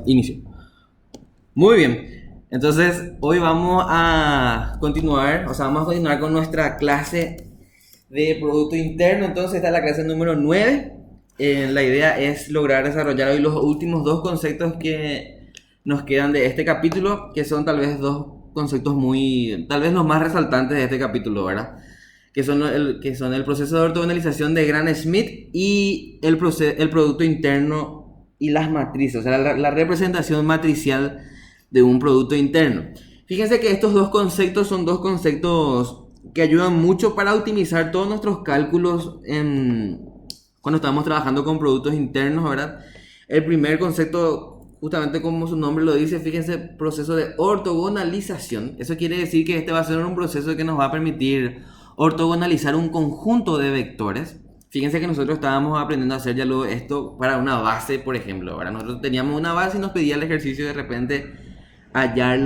Inicio. Muy bien. Entonces, hoy vamos a continuar, vamos a continuar con nuestra clase de Producto Interno. Entonces, esta es la clase número 9. La idea es lograr desarrollar hoy los últimos dos conceptos que nos quedan de este capítulo, que son tal vez dos conceptos tal vez los más resaltantes de este capítulo, ¿verdad? Que son el proceso de ortogonalización de Gram-Schmidt y el producto interno y las matrices, o sea, la representación matricial de un producto interno. Fíjense que estos dos conceptos son dos conceptos que ayudan mucho para optimizar todos nuestros cálculos cuando estamos trabajando con productos internos, ¿verdad? El primer concepto, justamente como su nombre lo dice, fíjense, proceso de ortogonalización. Eso quiere decir que este va a ser un proceso que nos va a permitir ortogonalizar un conjunto de vectores. Fíjense que nosotros estábamos aprendiendo a hacer ya luego esto para una base, por ejemplo. Ahora nosotros teníamos una base y nos pedía el ejercicio de repente hallar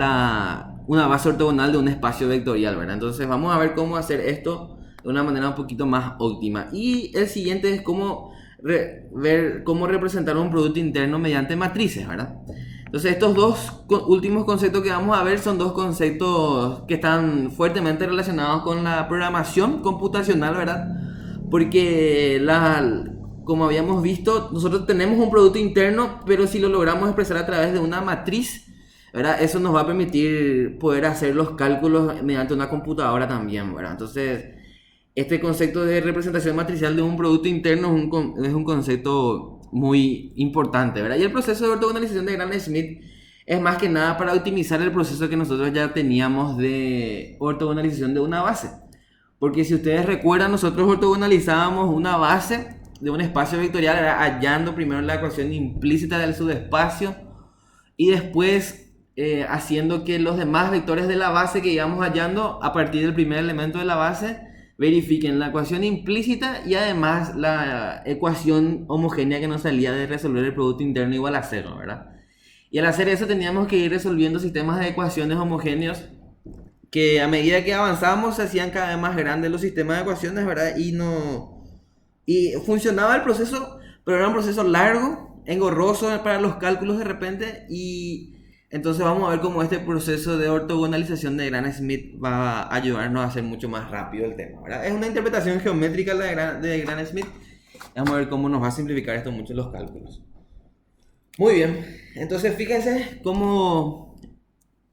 una base ortogonal de un espacio vectorial, ¿verdad? Entonces vamos a ver cómo hacer esto de una manera un poquito más óptima. Y el siguiente es ver cómo representar un producto interno mediante matrices, ¿verdad? Entonces estos dos últimos conceptos que vamos a ver son dos conceptos que están fuertemente relacionados con la programación computacional, ¿verdad? Porque como habíamos visto, nosotros tenemos un producto interno, pero si lo logramos expresar a través de una matriz, ¿verdad? Eso nos va a permitir poder hacer los cálculos mediante una computadora también, ¿verdad? Entonces, este concepto de representación matricial de un producto interno es un concepto muy importante, ¿verdad? Y el proceso de ortogonalización de Gram-Schmidt es más que nada para optimizar el proceso que nosotros ya teníamos de ortogonalización de una base. Porque si ustedes recuerdan, nosotros ortogonalizábamos una base de un espacio vectorial, hallando primero la ecuación implícita del subespacio y después haciendo que los demás vectores de la base que íbamos hallando a partir del primer elemento de la base verifiquen la ecuación implícita y además la ecuación homogénea que nos salía de resolver el producto interno igual a cero, ¿verdad? Y al hacer eso teníamos que ir resolviendo sistemas de ecuaciones homogéneos que a medida que avanzábamos se hacían cada vez más grandes los sistemas de ecuaciones, ¿verdad? Y funcionaba el proceso, pero era un proceso largo, engorroso para los cálculos de repente, y entonces vamos a ver cómo este proceso de ortogonalización de Gram-Schmidt va a ayudarnos a hacer mucho más rápido el tema, ¿verdad? Es una interpretación geométrica de Gram-Schmidt. Vamos a ver cómo nos va a simplificar esto mucho los cálculos. Muy bien, entonces fíjense cómo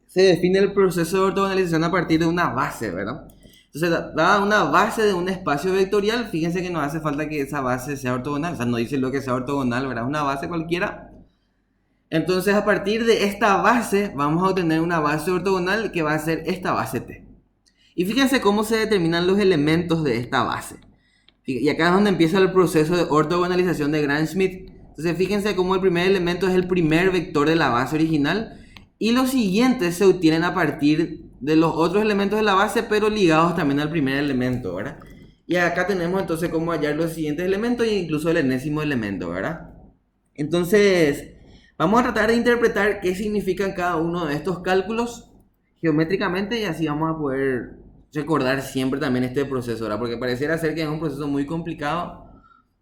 se define el proceso de ortogonalización a partir de una base, ¿verdad? Entonces, dada una base de un espacio vectorial, fíjense que no hace falta que esa base sea ortogonal, o sea, no dice lo que sea ortogonal, ¿verdad? Una base cualquiera. Entonces, a partir de esta base, vamos a obtener una base ortogonal que va a ser esta base T. Y fíjense cómo se determinan los elementos de esta base. Y acá es donde empieza el proceso de ortogonalización de Gram-Schmidt. Entonces, fíjense cómo el primer elemento es el primer vector de la base original. Y los siguientes se obtienen a partir de los otros elementos de la base, pero ligados también al primer elemento, ¿verdad? Y acá tenemos entonces cómo hallar los siguientes elementos e incluso el enésimo elemento, ¿verdad? Entonces, vamos a tratar de interpretar qué significan cada uno de estos cálculos geométricamente y así vamos a poder recordar siempre también este proceso, ¿verdad? Porque pareciera ser que es un proceso muy complicado,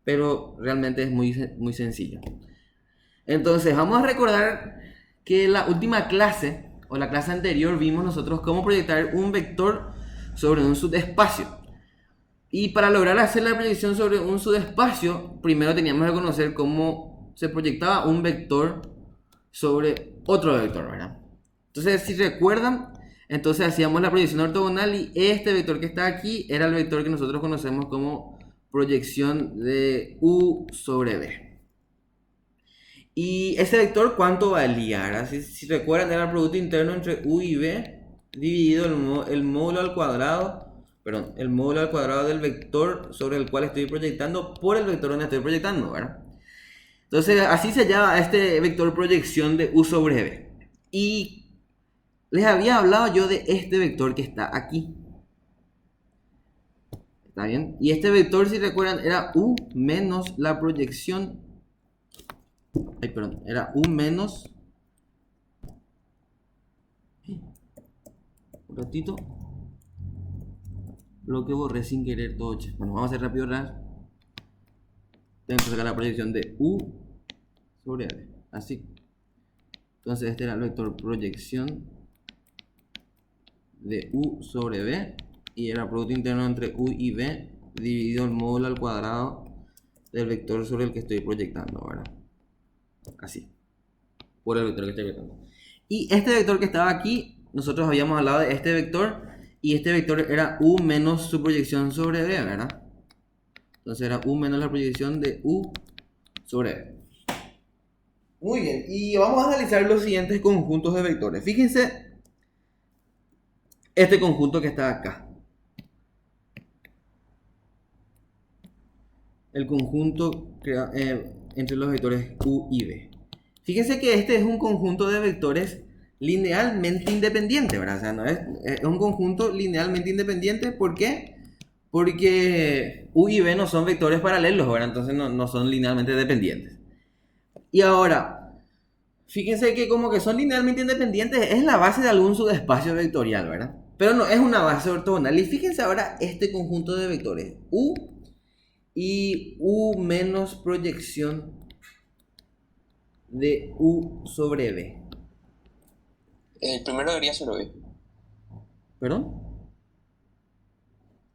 pero realmente es muy sencillo. Entonces, vamos a recordar que la última clase, o la clase anterior, vimos nosotros cómo proyectar un vector sobre un subespacio. Y para lograr hacer la proyección sobre un subespacio, primero teníamos que conocer cómo se proyectaba un vector sobre otro vector, ¿verdad? Entonces, si recuerdan, entonces hacíamos la proyección ortogonal y este vector que está aquí era el vector que nosotros conocemos como proyección de U sobre B. Y ese vector, ¿cuánto valía? Ahora, si recuerdan, era el producto interno entre U y B dividido el módulo al cuadrado, perdón, el módulo al cuadrado del vector sobre el cual estoy proyectando por el vector donde estoy proyectando, ¿verdad? Entonces, así se llama este vector proyección de U sobre B. Y les había hablado yo de este vector que está aquí. ¿Está bien? Y este vector, si recuerdan, era U menos la proyección. Era U menos. Un ratito. Lo que borré sin querer todo. Bueno, vamos a hacer rápido. Tengo que sacar la proyección de U sobre B. Así. Entonces este era el vector proyección de U sobre B y era producto interno entre U y B dividido el módulo al cuadrado del vector sobre el que estoy proyectando, ¿verdad? Así, por el vector que estoy proyectando. Y este vector que estaba aquí, nosotros habíamos hablado de este vector y este vector era U menos su proyección sobre B, ¿verdad? Entonces era U menos la proyección de U sobre B. Muy bien, y vamos a analizar los siguientes conjuntos de vectores. Fíjense este conjunto que está acá. El conjunto entre los vectores U y B. Fíjense que este es un conjunto de vectores linealmente independiente, ¿verdad? O sea, no es un conjunto linealmente independiente. ¿Por qué? Porque U y B no son vectores paralelos, ¿verdad? Entonces no son linealmente dependientes. Y ahora, fíjense que como que son linealmente independientes es la base de algún subespacio vectorial, ¿verdad? Pero no es una base ortogonal. Y fíjense ahora este conjunto de vectores U y U menos proyección de U sobre B. El primero debería ser B. ¿Perdón?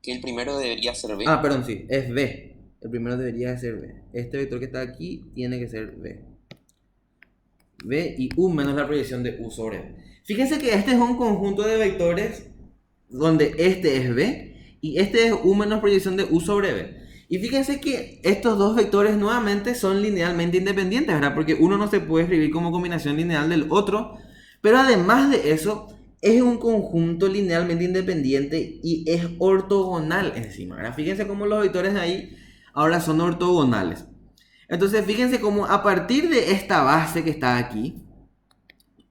Que el primero debería ser B. Ah, perdón, sí, es B. El primero debería ser B. Este vector que está aquí tiene que ser B. B y U menos la proyección de U sobre B. Fíjense que este es un conjunto de vectores donde este es B y este es U menos proyección de U sobre B. Y fíjense que estos dos vectores nuevamente son linealmente independientes, ¿verdad? Porque uno no se puede escribir como combinación lineal del otro. Pero además de eso, es un conjunto linealmente independiente y es ortogonal encima, ¿verdad? Fíjense cómo los vectores de ahí ahora son ortogonales. Entonces, fíjense cómo a partir de esta base que está aquí,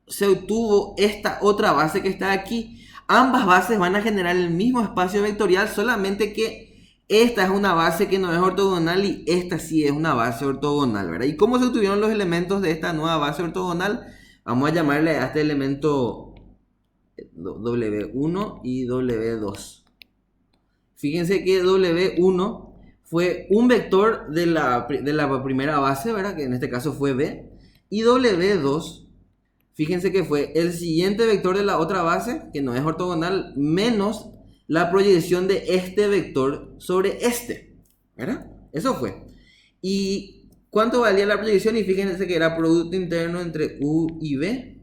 se obtuvo esta otra base que está aquí. Ambas bases van a generar el mismo espacio vectorial, solamente que esta es una base que no es ortogonal y esta sí es una base ortogonal, ¿verdad? ¿Y cómo se obtuvieron los elementos de esta nueva base ortogonal? Vamos a llamarle a este elemento W1 y W2. Fíjense que W1 fue un vector de la primera base, ¿verdad? Que en este caso fue B. Y W2, fíjense que fue el siguiente vector de la otra base, que no es ortogonal, menos la proyección de este vector sobre este, ¿verdad? Eso fue. ¿Y cuánto valía la proyección? Y fíjense que era producto interno entre U y B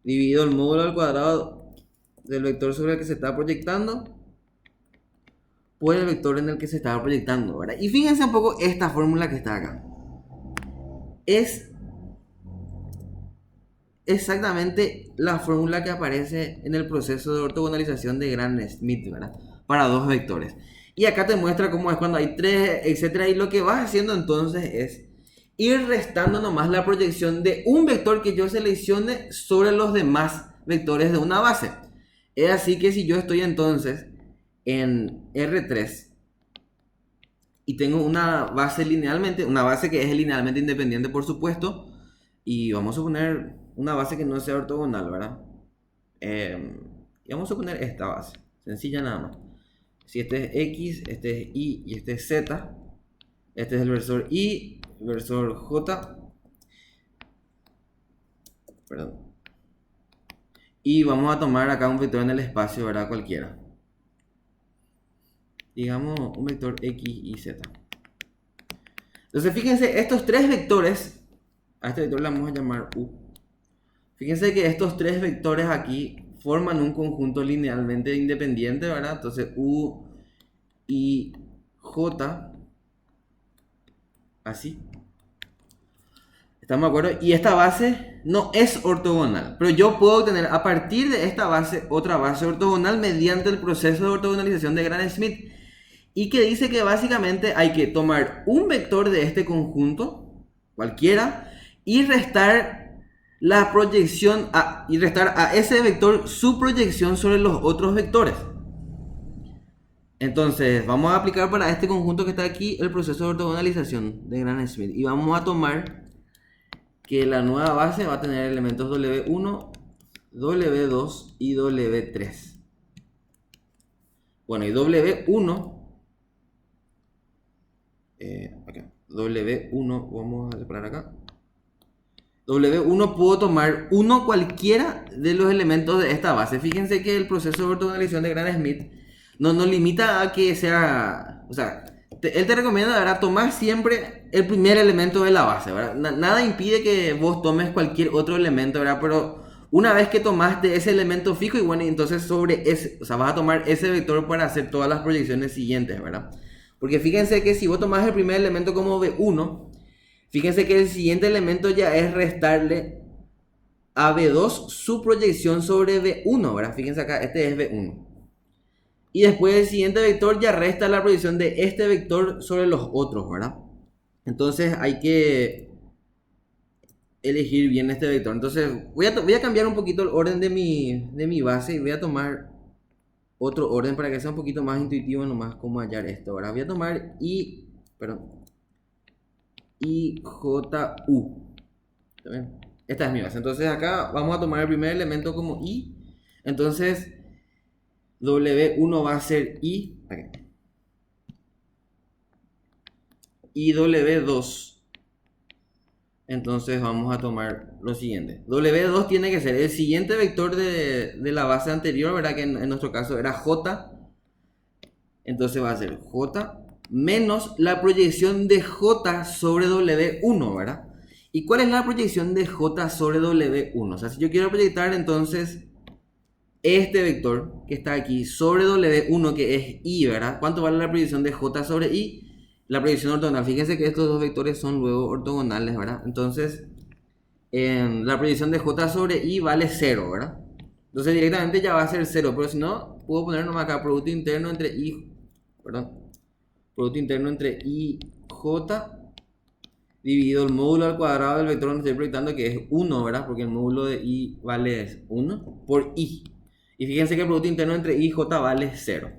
dividido el módulo al cuadrado del vector sobre el que se está proyectando por el vector en el que se estaba proyectando, ¿verdad? Y fíjense un poco esta fórmula que está acá. Es exactamente la fórmula que aparece en el proceso de ortogonalización de Gram-Schmidt, ¿verdad? Para dos vectores. Y acá te muestra cómo es cuando hay tres, etcétera. Y lo que vas haciendo entonces es ir restando nomás la proyección de un vector que yo seleccione sobre los demás vectores de una base. Es así que si yo estoy entonces en R3 y tengo una base linealmente, una base que es linealmente independiente por supuesto, y vamos a poner una base que no sea ortogonal, ¿verdad? Y vamos a poner esta base, sencilla nada más. Si este es X, este es Y y este es Z, este es el versor Y, el versor J, perdón. Y vamos a tomar acá un vector en el espacio, ¿verdad? Cualquiera. Digamos un vector X y Z. Entonces fíjense, estos tres vectores, a este vector le vamos a llamar U. Fíjense que estos tres vectores aquí forman un conjunto linealmente independiente, ¿verdad? Entonces U y J, así. ¿Estamos de acuerdo? Y esta base no es ortogonal, pero yo puedo obtener a partir de esta base otra base ortogonal mediante el proceso de ortogonalización de Gram-Schmidt. Y que dice que básicamente hay que tomar un vector de este conjunto, cualquiera, y restar la proyección y restar a ese vector su proyección sobre los otros vectores. Entonces, vamos a aplicar para este conjunto que está aquí el proceso de ortogonalización de Gram-Schmidt. Y vamos a tomar que la nueva base va a tener elementos W1, W2 y W3. Bueno, y W1... acá. W1, vamos a separar acá. W1 puedo tomar uno cualquiera de los elementos de esta base. Fíjense que el proceso de ortogonalización de Gram-Schmidt no nos limita a que sea, o sea, él te recomienda, ¿verdad?, tomar siempre el primer elemento de la base, ¿verdad? Nada impide que vos tomes cualquier otro elemento, ¿verdad? Pero una vez que tomaste ese elemento fijo, y bueno, entonces sobre ese, o sea, vas a tomar ese vector para hacer todas las proyecciones siguientes, ¿verdad? Porque fíjense que si vos tomás el primer elemento como B1, fíjense que el siguiente elemento ya es restarle a B2 su proyección sobre B1, ¿verdad? Fíjense acá, este es B1. Y después el siguiente vector ya resta la proyección de este vector sobre los otros, ¿verdad? Entonces hay que elegir bien este vector. Entonces voy a cambiar un poquito el orden de mi base y voy a tomar otro orden para que sea un poquito más intuitivo nomás cómo hallar esto. Ahora voy a tomar IJU. Esta es mi base. Entonces acá vamos a tomar el primer elemento como I. Entonces W1 va a ser I. Okay. Y W2. Entonces vamos a tomar lo siguiente. W2 tiene que ser el siguiente vector de la base anterior, ¿verdad? Que en nuestro caso era J. Entonces va a ser J menos la proyección de J sobre W1, ¿verdad? ¿Y cuál es la proyección de J sobre W1? O sea, si yo quiero proyectar entonces este vector que está aquí sobre W1, que es I, ¿verdad? ¿Cuánto vale la proyección de J sobre I? La proyección ortogonal. Fíjense que estos dos vectores son luego ortogonales, ¿verdad? Entonces, la proyección de J sobre I vale 0, ¿verdad? Entonces directamente ya va a ser 0, pero si no, puedo poner nomás acá producto interno entre producto interno entre I, J dividido el módulo al cuadrado del vector donde estoy proyectando, que es 1, ¿verdad? Porque el módulo de I vale 1 por I. Y fíjense que el producto interno entre I y J vale 0.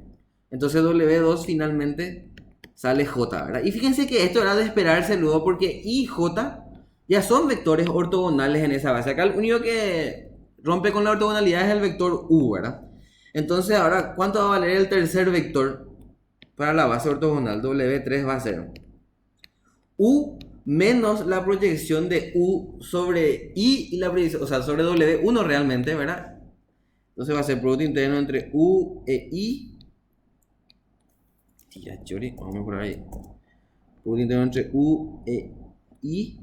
Entonces W2 finalmente sale J, ¿verdad? Y fíjense que esto era de esperarse luego porque I y J ya son vectores ortogonales en esa base. Acá el único que rompe con la ortogonalidad es el vector U, ¿verdad? Entonces ahora, ¿cuánto va a valer el tercer vector para la base ortogonal? W3 va a ser U menos la proyección de U sobre I y la proyección, o sea, sobre W1 realmente, ¿verdad? Entonces va a ser producto interno entre U e I. Tía, chori, vamos a mejorar ahí. Producto interno entre U e I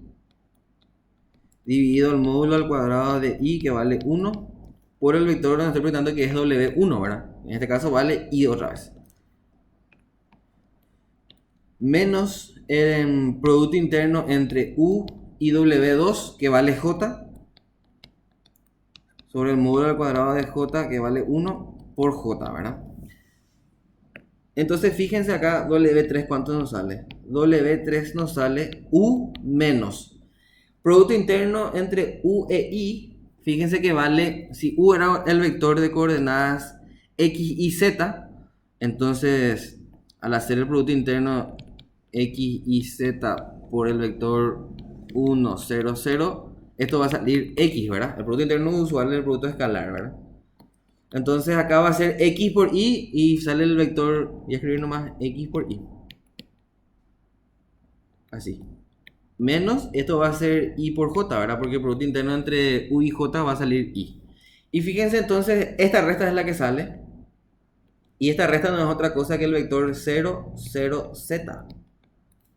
dividido el módulo al cuadrado de I, que vale 1, por el vector donde estoy proyectando, que es W1, ¿verdad? En este caso vale I otra vez. Menos el producto interno entre U y W2, que vale J, sobre el módulo al cuadrado de J, que vale 1, por J, ¿verdad? Entonces fíjense acá, W3, ¿cuánto nos sale? W3 nos sale U menos producto interno entre U e I. Fíjense que vale, si U era el vector de coordenadas X y Z, entonces al hacer el producto interno X y Z por el vector 1, 0, 0, esto va a salir X, ¿verdad? El producto interno usual es el producto escalar, ¿verdad? Entonces acá va a ser X por Y y sale el vector, voy a escribir nomás X por Y. Así. Menos, esto va a ser Y por J, ¿verdad? Porque el producto interno entre U y J va a salir Y. Y fíjense entonces, esta resta es la que sale. Y esta resta no es otra cosa que el vector 0, 0, Z,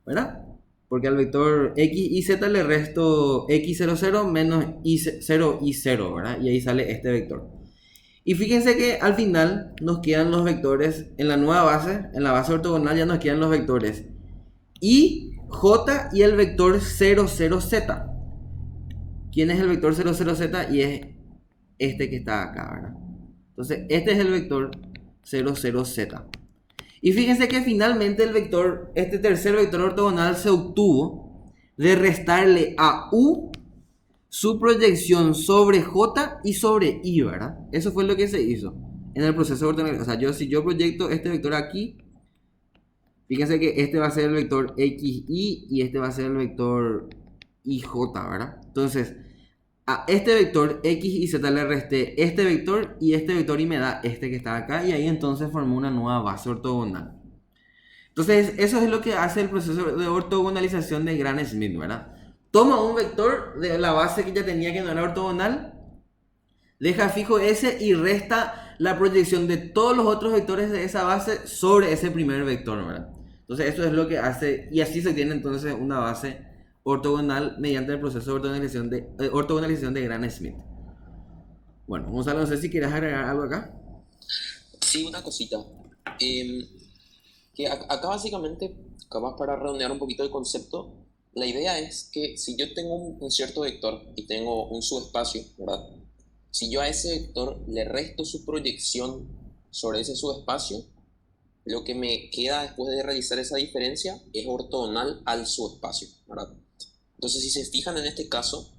¿verdad? Porque al vector X y Z le resto X0, 0 menos Y0 y 0, ¿verdad? Y ahí sale este vector. Y fíjense que al final nos quedan los vectores en la nueva base, en la base ortogonal ya nos quedan los vectores I, J y el vector 0, 0, Z. ¿Quién es el vector 0, 0, Z? Y es este que está acá, ¿verdad? Entonces este es el vector 0, 0, Z. Y fíjense que finalmente el vector, este tercer vector ortogonal se obtuvo de restarle a U su proyección sobre J y sobre I, ¿verdad? Eso fue lo que se hizo en el proceso ortogonal. O sea, si yo proyecto este vector aquí, fíjense que este va a ser el vector XY y este va a ser el vector IJ, ¿verdad? Entonces, a este vector X y Z le resté este vector y me da este que está acá, y ahí entonces formó una nueva base ortogonal. Entonces, eso es lo que hace el proceso de ortogonalización de Gram-Schmidt, ¿verdad? toma un vector de la base que ya tenía que no era ortogonal, deja fijo ese y resta la proyección de todos los otros vectores de esa base sobre ese primer vector, ¿verdad? Entonces eso es lo que hace, y así se tiene entonces una base ortogonal mediante el proceso de ortogonalización de Gram-Schmidt. Bueno, Gonzalo, no sé si quieres agregar algo acá. Sí, una cosita. Que acá básicamente, capaz para redondear un poquito el concepto, la idea es que si yo tengo un cierto vector y tengo un subespacio, ¿verdad? Si yo a ese vector le resto su proyección sobre ese subespacio, lo que me queda después de realizar esa diferencia es ortogonal al subespacio, ¿verdad? Entonces, si se fijan en este caso,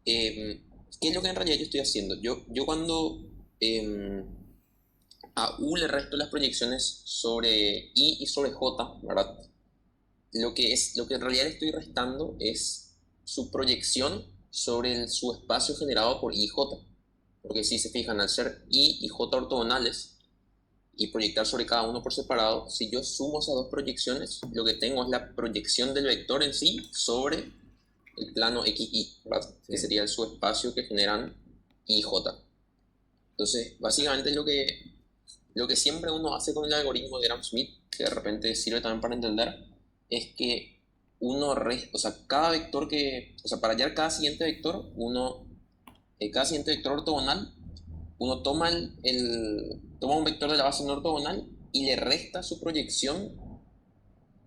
¿qué es lo que en realidad yo estoy haciendo? Yo cuando a U le resto las proyecciones sobre I y sobre J, ¿verdad? Lo que en realidad le estoy restando es su proyección sobre el subespacio generado por I y J. Porque si se fijan, al ser I y J ortogonales y proyectar sobre cada uno por separado, si yo sumo esas dos proyecciones, lo que tengo es la proyección del vector en sí sobre el plano XY, ¿verdad? Sí. Que sería el subespacio que generan I y J. Entonces, básicamente es lo que siempre uno hace con el algoritmo de Gram-Schmidt, que de repente sirve también para entender, es que cada vector para hallar cada siguiente vector, cada siguiente vector ortogonal, uno toma toma un vector de la base no ortogonal y le resta su proyección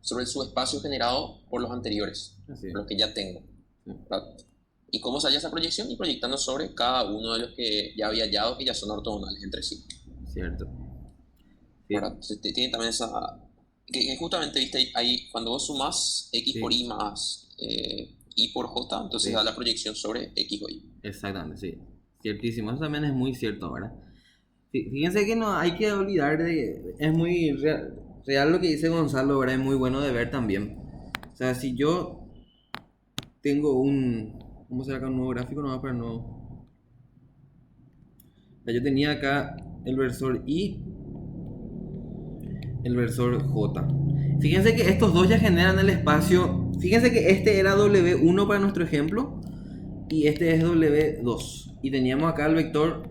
sobre el subespacio generado por los anteriores, los que ya tengo, ¿verdad? ¿Y cómo se halla esa proyección? Y proyectando sobre cada uno de los que ya había hallado que ya son ortogonales entre sí. Cierto. Entonces tiene también esa... Que justamente, viste, ahí cuando vos sumás X por Y más Y por J, entonces da la proyección sobre X o Y. Exactamente, sí. Ciertísimo. Eso también es muy cierto, ¿verdad? Fíjense que no hay que olvidar de... Es muy real lo que dice Gonzalo, ¿verdad? Es muy bueno de ver también. O sea, si yo tengo vamos a hacer acá un nuevo gráfico nomás para no... O sea, yo tenía acá el versor Y, el versor J. Fíjense que estos dos ya generan el espacio. Fíjense que este era W1 para nuestro ejemplo y este es W2. Y teníamos acá el vector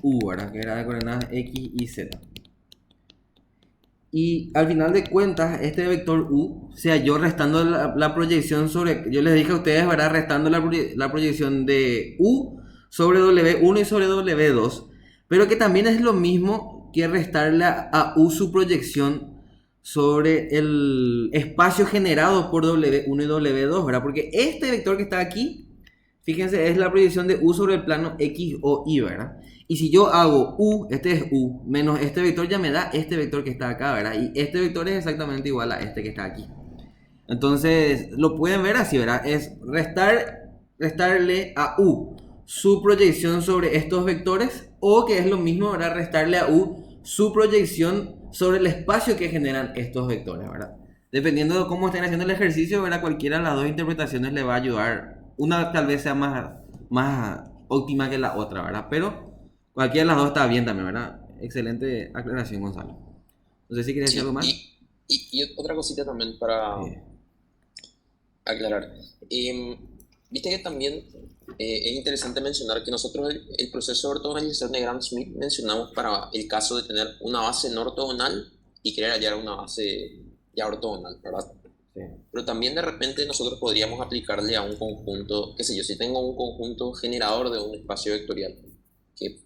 U, ¿verdad? Que era de coordenadas X y Z. Y al final de cuentas, este vector U se halló restando la proyección sobre... Yo les dije a ustedes, ¿verdad? Restando la proyección de U sobre W1 y sobre W2. Pero que también es lo mismo que restarle a U su proyección sobre el espacio generado por W1 y W2, ¿verdad? Porque este vector que está aquí, fíjense, es la proyección de U sobre el plano X o Y, ¿verdad? Y si yo hago U, este es U, menos este vector ya me da este vector que está acá, ¿verdad? Y este vector es exactamente igual a este que está aquí. Entonces, lo pueden ver así, ¿verdad? Es restarle a U su proyección sobre estos vectores, o que es lo mismo, ¿verdad? Restarle a U su proyección sobre el espacio que generan estos vectores, ¿verdad? Dependiendo de cómo estén haciendo el ejercicio, ¿verdad? Cualquiera de las dos interpretaciones le va a ayudar. Una tal vez sea más óptima que la otra, ¿verdad? Pero cualquiera de las dos está bien también, ¿verdad? Excelente aclaración, Gonzalo. No sé si quieres decir algo más. Y otra cosita también para aclarar. Viste que también es interesante mencionar que nosotros el proceso de ortogonalización de Gram-Schmidt mencionamos para el caso de tener una base no ortogonal y querer hallar una base ya ortogonal, ¿verdad? Sí. Pero también de repente nosotros podríamos aplicarle a un conjunto, qué sé yo, si tengo un conjunto generador de un espacio vectorial, que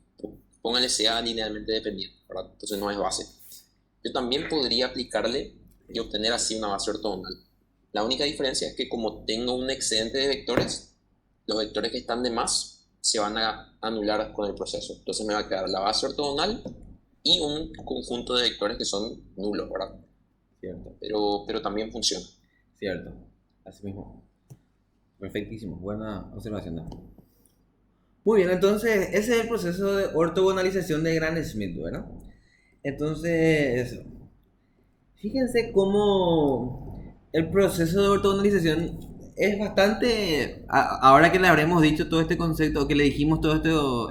póngale sea linealmente dependiente, ¿verdad? Entonces no es base. Yo también podría aplicarle y obtener así una base ortogonal. La única diferencia es que como tengo un excedente de vectores, los vectores que están de más se van a anular con el proceso. Entonces me va a quedar la base ortogonal y un conjunto de vectores que son nulos, ¿verdad? Cierto. Pero también funciona. Cierto, así mismo. Perfectísimo, buena observación. Muy bien, entonces ese es el proceso de ortogonalización de Gram-Schmidt, ¿verdad? Entonces, fíjense cómo el proceso de ortogonalización es bastante, ahora que le habremos dicho todo este concepto, que le dijimos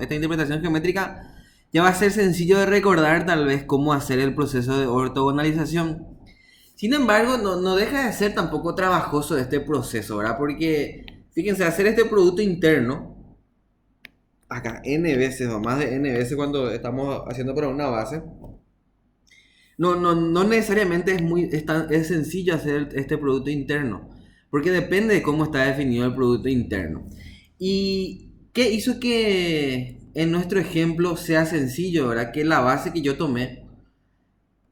esta interpretación geométrica, ya va a ser sencillo de recordar tal vez cómo hacer el proceso de ortogonalización. Sin embargo, no deja de ser tampoco trabajoso este proceso, ¿verdad? Porque, fíjense, hacer este producto interno, acá N veces o más de N veces cuando estamos haciendo para una base, no necesariamente es sencillo hacer este producto interno, porque depende de cómo está definido el producto interno. ¿Y qué hizo que en nuestro ejemplo sea sencillo, verdad? Que la base que yo tomé,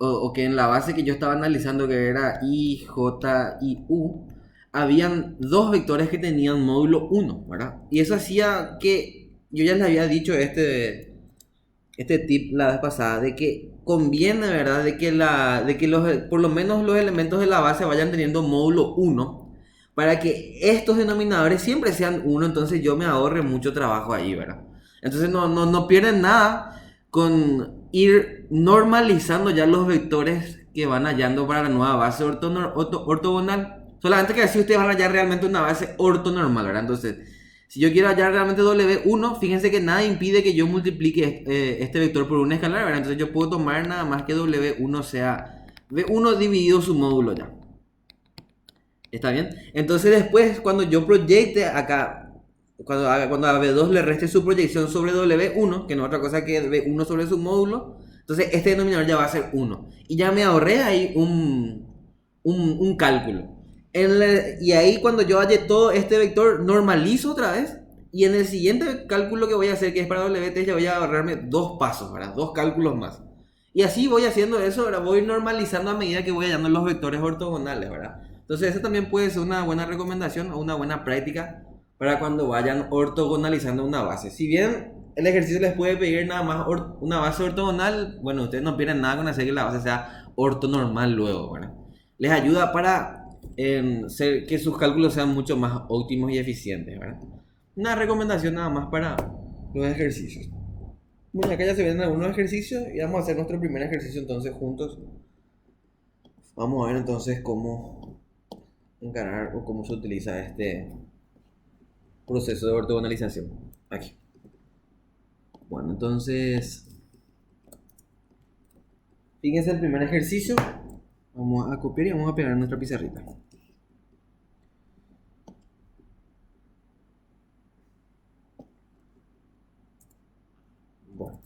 o que en la base que yo estaba analizando, que era I, J y U, habían dos vectores que tenían módulo 1, ¿verdad? Y eso hacía que, yo ya les había dicho este tip la vez pasada, de que conviene, ¿verdad? De que por lo menos los elementos de la base vayan teniendo módulo 1, para que estos denominadores siempre sean 1, entonces yo me ahorre mucho trabajo ahí, ¿verdad? Entonces no pierden nada con ir normalizando ya los vectores que van hallando para la nueva base ortogonal. Solamente que así ustedes van a hallar realmente una base ortonormal, ¿verdad? Entonces, si yo quiero hallar realmente W1, fíjense que nada impide que yo multiplique este vector por un escalar, ¿verdad? Entonces yo puedo tomar nada más que W1 sea V1 dividido su módulo ya. ¿Está bien? Entonces después, cuando yo proyecte acá, cuando a V2 le reste su proyección sobre W1, que no es otra cosa que V1 sobre su módulo, entonces este denominador ya va a ser 1. Y ya me ahorré ahí un cálculo. Y ahí cuando yo halle todo este vector, normalizo otra vez. Y en el siguiente cálculo que voy a hacer, que es para WT, ya voy a ahorrarme 2 pasos, ¿verdad? 2 cálculos más. Y así voy haciendo eso, ¿verdad? Voy normalizando a medida que voy hallando los vectores ortogonales, ¿verdad? Entonces eso también puede ser una buena recomendación o una buena práctica para cuando vayan ortogonalizando una base. Si bien el ejercicio les puede pedir nada más una base ortogonal, bueno, ustedes no pierden nada con hacer que la base sea ortonormal luego, ¿verdad? Les ayuda para que sus cálculos sean mucho más óptimos y eficientes, ¿verdad? Una recomendación nada más para los ejercicios. Bueno, acá ya se vienen algunos ejercicios y vamos a hacer nuestro primer ejercicio entonces juntos. Vamos a ver entonces cómo encarar o cómo se utiliza este proceso de ortogonalización. Aquí. Bueno, entonces, fíjense el primer ejercicio. Vamos a copiar y vamos a pegar en nuestra pizarrita. Bueno,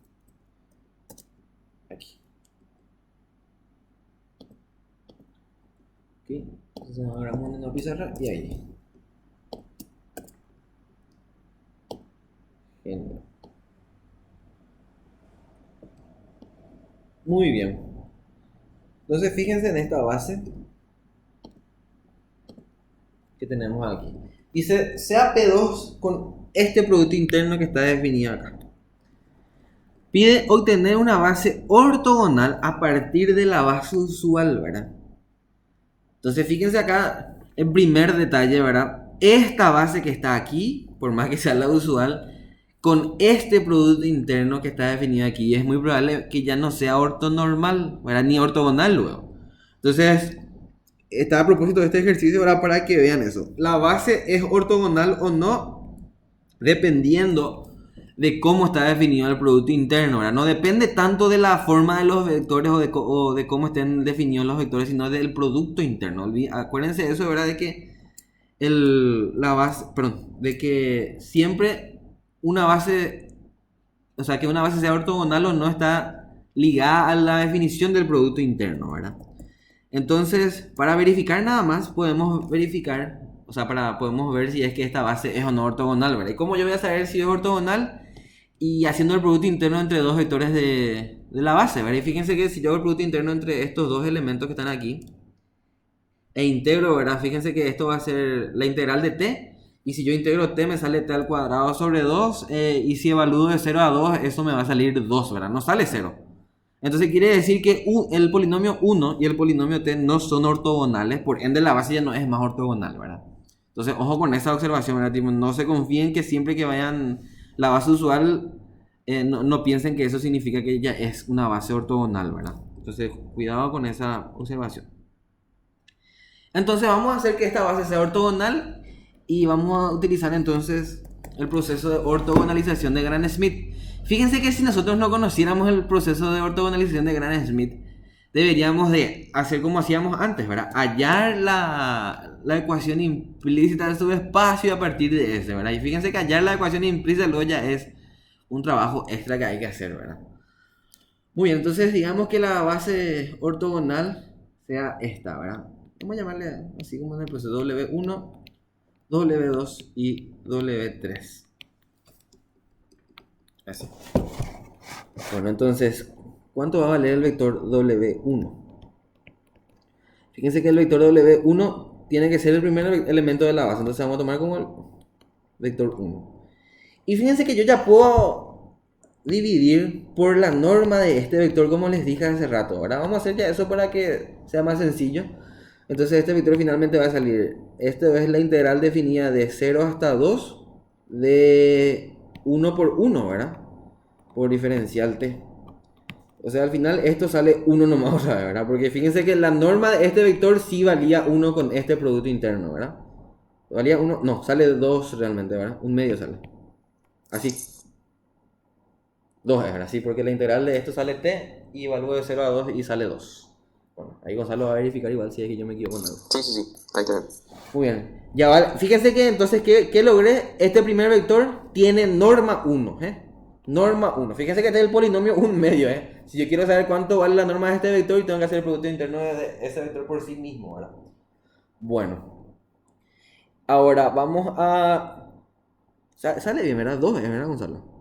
aquí. Ok, entonces agarramos una pizarra y ahí. Genial. Muy bien. Entonces fíjense en esta base que tenemos aquí. Dice CAP2 con este producto interno que está definido acá. Pide obtener una base ortogonal a partir de la base usual, ¿verdad? Entonces fíjense acá el primer detalle, ¿verdad? Esta base que está aquí, por más que sea la usual, con este producto interno que está definido aquí, es muy probable que ya no sea ortonormal, ¿verdad? Ni ortogonal luego. Entonces, está a propósito de este ejercicio, ¿verdad? Para que vean eso. La base es ortogonal o no, dependiendo de cómo está definido el producto interno, ¿verdad? No depende tanto de la forma de los vectores o de cómo estén definidos los vectores, sino del producto interno. Acuérdense de eso, ¿verdad? De que de que siempre una base, o sea, que una base sea ortogonal o no está ligada a la definición del producto interno, ¿verdad? Entonces, para verificar nada más, podemos verificar, o sea, podemos ver si es que esta base es o no ortogonal, ¿verdad? ¿Y cómo yo voy a saber si es ortogonal? Y haciendo el producto interno entre dos vectores de la base, ¿verdad? Y fíjense que si yo hago el producto interno entre estos dos elementos que están aquí, e integro, ¿verdad? Fíjense que esto va a ser la integral de t. Y si yo integro t me sale t al cuadrado sobre 2. Y si evalúo de 0 a 2, eso me va a salir 2, ¿verdad? No sale 0. Entonces quiere decir que el polinomio 1 y el polinomio t no son ortogonales. Por ende la base ya no es más ortogonal, ¿verdad? Entonces ojo con esa observación, ¿verdad? No se confíen que siempre que vayan la base usual, no piensen que eso significa que ya es una base ortogonal, ¿verdad? Entonces cuidado con esa observación. Entonces vamos a hacer que esta base sea ortogonal y vamos a utilizar entonces el proceso de ortogonalización de Gram-Schmidt. Fíjense que si nosotros no conociéramos el proceso de ortogonalización de Gram-Schmidt, deberíamos de hacer como hacíamos antes, ¿verdad? Hallar la ecuación implícita del subespacio y a partir de ese, ¿verdad? Y fíjense que hallar la ecuación implícita luego ya es un trabajo extra que hay que hacer, ¿verdad? Muy bien, entonces digamos que la base ortogonal sea esta, ¿verdad? Vamos a llamarle así como en el proceso W1, W2 y W3. Así. Bueno, entonces, ¿cuánto va a valer el vector W1? Fíjense que el vector W1 tiene que ser el primer elemento de la base, entonces vamos a tomar como el vector 1. Y fíjense que yo ya puedo dividir por la norma de este vector como les dije hace rato. Ahora vamos a hacer ya eso para que sea más sencillo. Entonces este vector finalmente va a salir. Esta es la integral definida de 0 hasta 2 de 1 por 1, ¿verdad? Por diferencial t. O sea, al final esto sale 1 nomás otra vez, ¿verdad? Porque fíjense que la norma de este vector sí valía 1 con este producto interno, ¿verdad? ¿Valía 1? No, sale 2 realmente, ¿verdad? Un medio sale. Así. 2 es, ¿verdad? Sí, porque la integral de esto sale t y evalúo de 0 a 2 y sale 2. Bueno, ahí Gonzalo va a verificar igual si es que yo me equivoco en algo. Sí, ahí está bien. Muy bien. Ya vale. Fíjense que entonces, ¿qué logré? Este primer vector tiene norma 1, ¿eh? Norma 1. Fíjense que este es el polinomio 1 medio, ¿eh? Si yo quiero saber cuánto vale la norma de este vector, tengo que hacer el producto interno de ese vector por sí mismo, ¿verdad? Bueno. Ahora vamos a... Sale bien, ¿verdad? 2, ¿verdad, Gonzalo?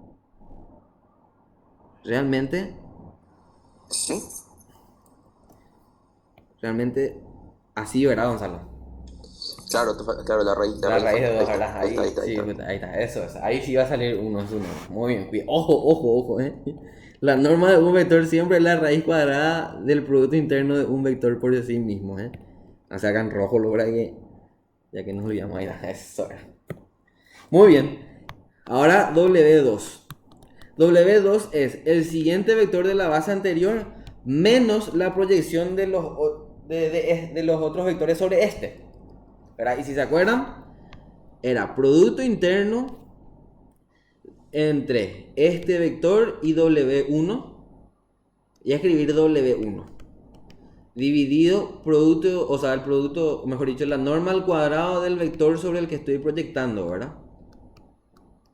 Realmente Sí. así, ¿verdad, Gonzalo? Claro, claro, la raíz. La raíz de 2, Ahí ¿verdad? está, ahí Ahí, está, ahí sí, está. ahí está, eso es. Ahí sí va a salir 1 es 1. Muy bien, cuidado. Ojo, ¿eh? La norma de un vector siempre es la raíz cuadrada del producto interno de un vector por sí mismo, ¿eh? O sea, acá en rojo logra que... Ya que nos olvidamos, ahí está, eso era. Muy bien. Ahora W2. W2 es el siguiente vector de la base anterior menos la proyección de los otros vectores sobre este. ¿Verdad? Y si se acuerdan, era producto interno entre este vector y W1 y escribir W1 dividido producto, o sea, el producto, o mejor dicho, la norma al cuadrado del vector sobre el que estoy proyectando, ¿verdad?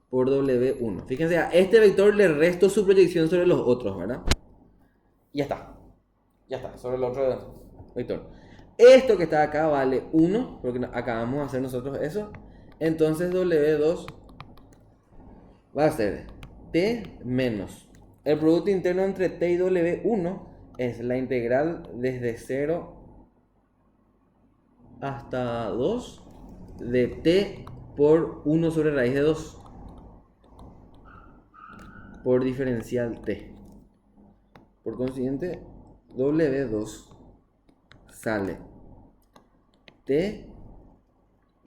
Por W1. Fíjense, a este vector le resto su proyección sobre los otros, ¿verdad? Y ya está, sobre el otro vector. Esto que está acá vale 1, porque acabamos de hacer nosotros eso. Entonces W2 va a ser t menos el producto interno entre t y W1 es la integral desde 0 hasta 2 de t por 1 sobre raíz de 2 por diferencial t. Por consiguiente, W2 sale t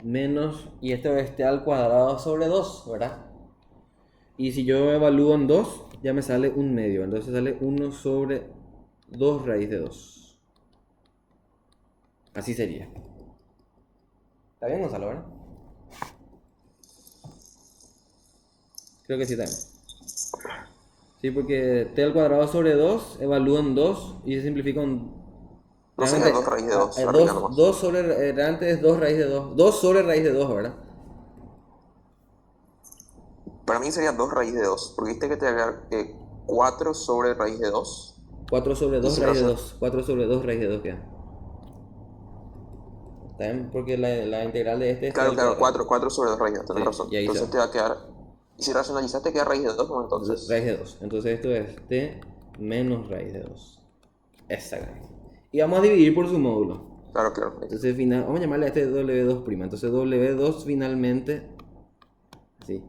menos, y esto es t al cuadrado sobre 2, ¿verdad? Y si yo evalúo en 2, ya me sale un medio. Entonces sale 1 sobre 2 raíz de 2. Así sería. ¿Está bien, Gonzalo, verdad? Creo que sí está bien. Sí, porque t al cuadrado sobre 2, evalúo en 2 y se simplifica en... No sería 2 raíz de 2, 2 sobre... Realmente es 2 raíz de 2. 2 sobre raíz de 2, ¿verdad? Para mí sería 2 raíz de 2, porque viste que te da 4 sobre raíz de 2. 4 sobre 2 si raíz de lo 2. 4 sobre 2 raíz de 2 queda. ¿Está bien? Porque la integral de este es... Claro, 4 sobre 2 raíz de 2, tenés Sí, razón. y ahí Entonces está. te va a quedar... Y si racionalizaste queda raíz de 2, ¿no? Entonces... Raíz de 2. Entonces esto es t menos raíz de 2. Exactamente. Y vamos a dividir por su módulo. Claro. Entonces vamos a llamarle a este W2'. Entonces W2 finalmente... Sí.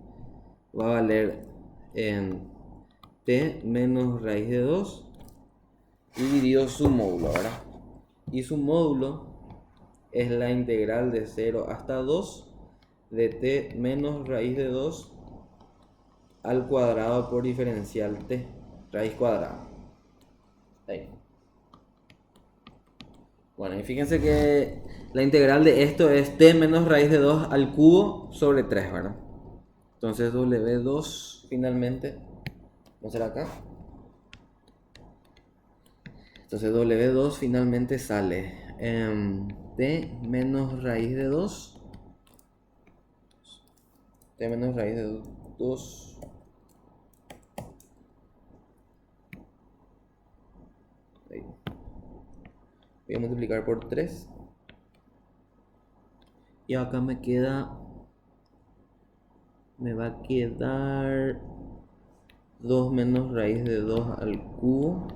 Va a valer en t menos raíz de 2 dividido su módulo, ¿verdad? Y su módulo es la integral de 0 hasta 2 de t menos raíz de 2 al cuadrado por diferencial t, raíz cuadrada. Ahí. Bueno, y fíjense que la integral de esto es t menos raíz de 2 al cubo sobre 3, ¿verdad? Entonces W2 finalmente, ¿no será acá? Entonces W2 finalmente sale t menos raíz de 2. T menos raíz de 2. Ahí. Voy a multiplicar por 3. Y acá me va a quedar 2 menos raíz de 2 al cubo.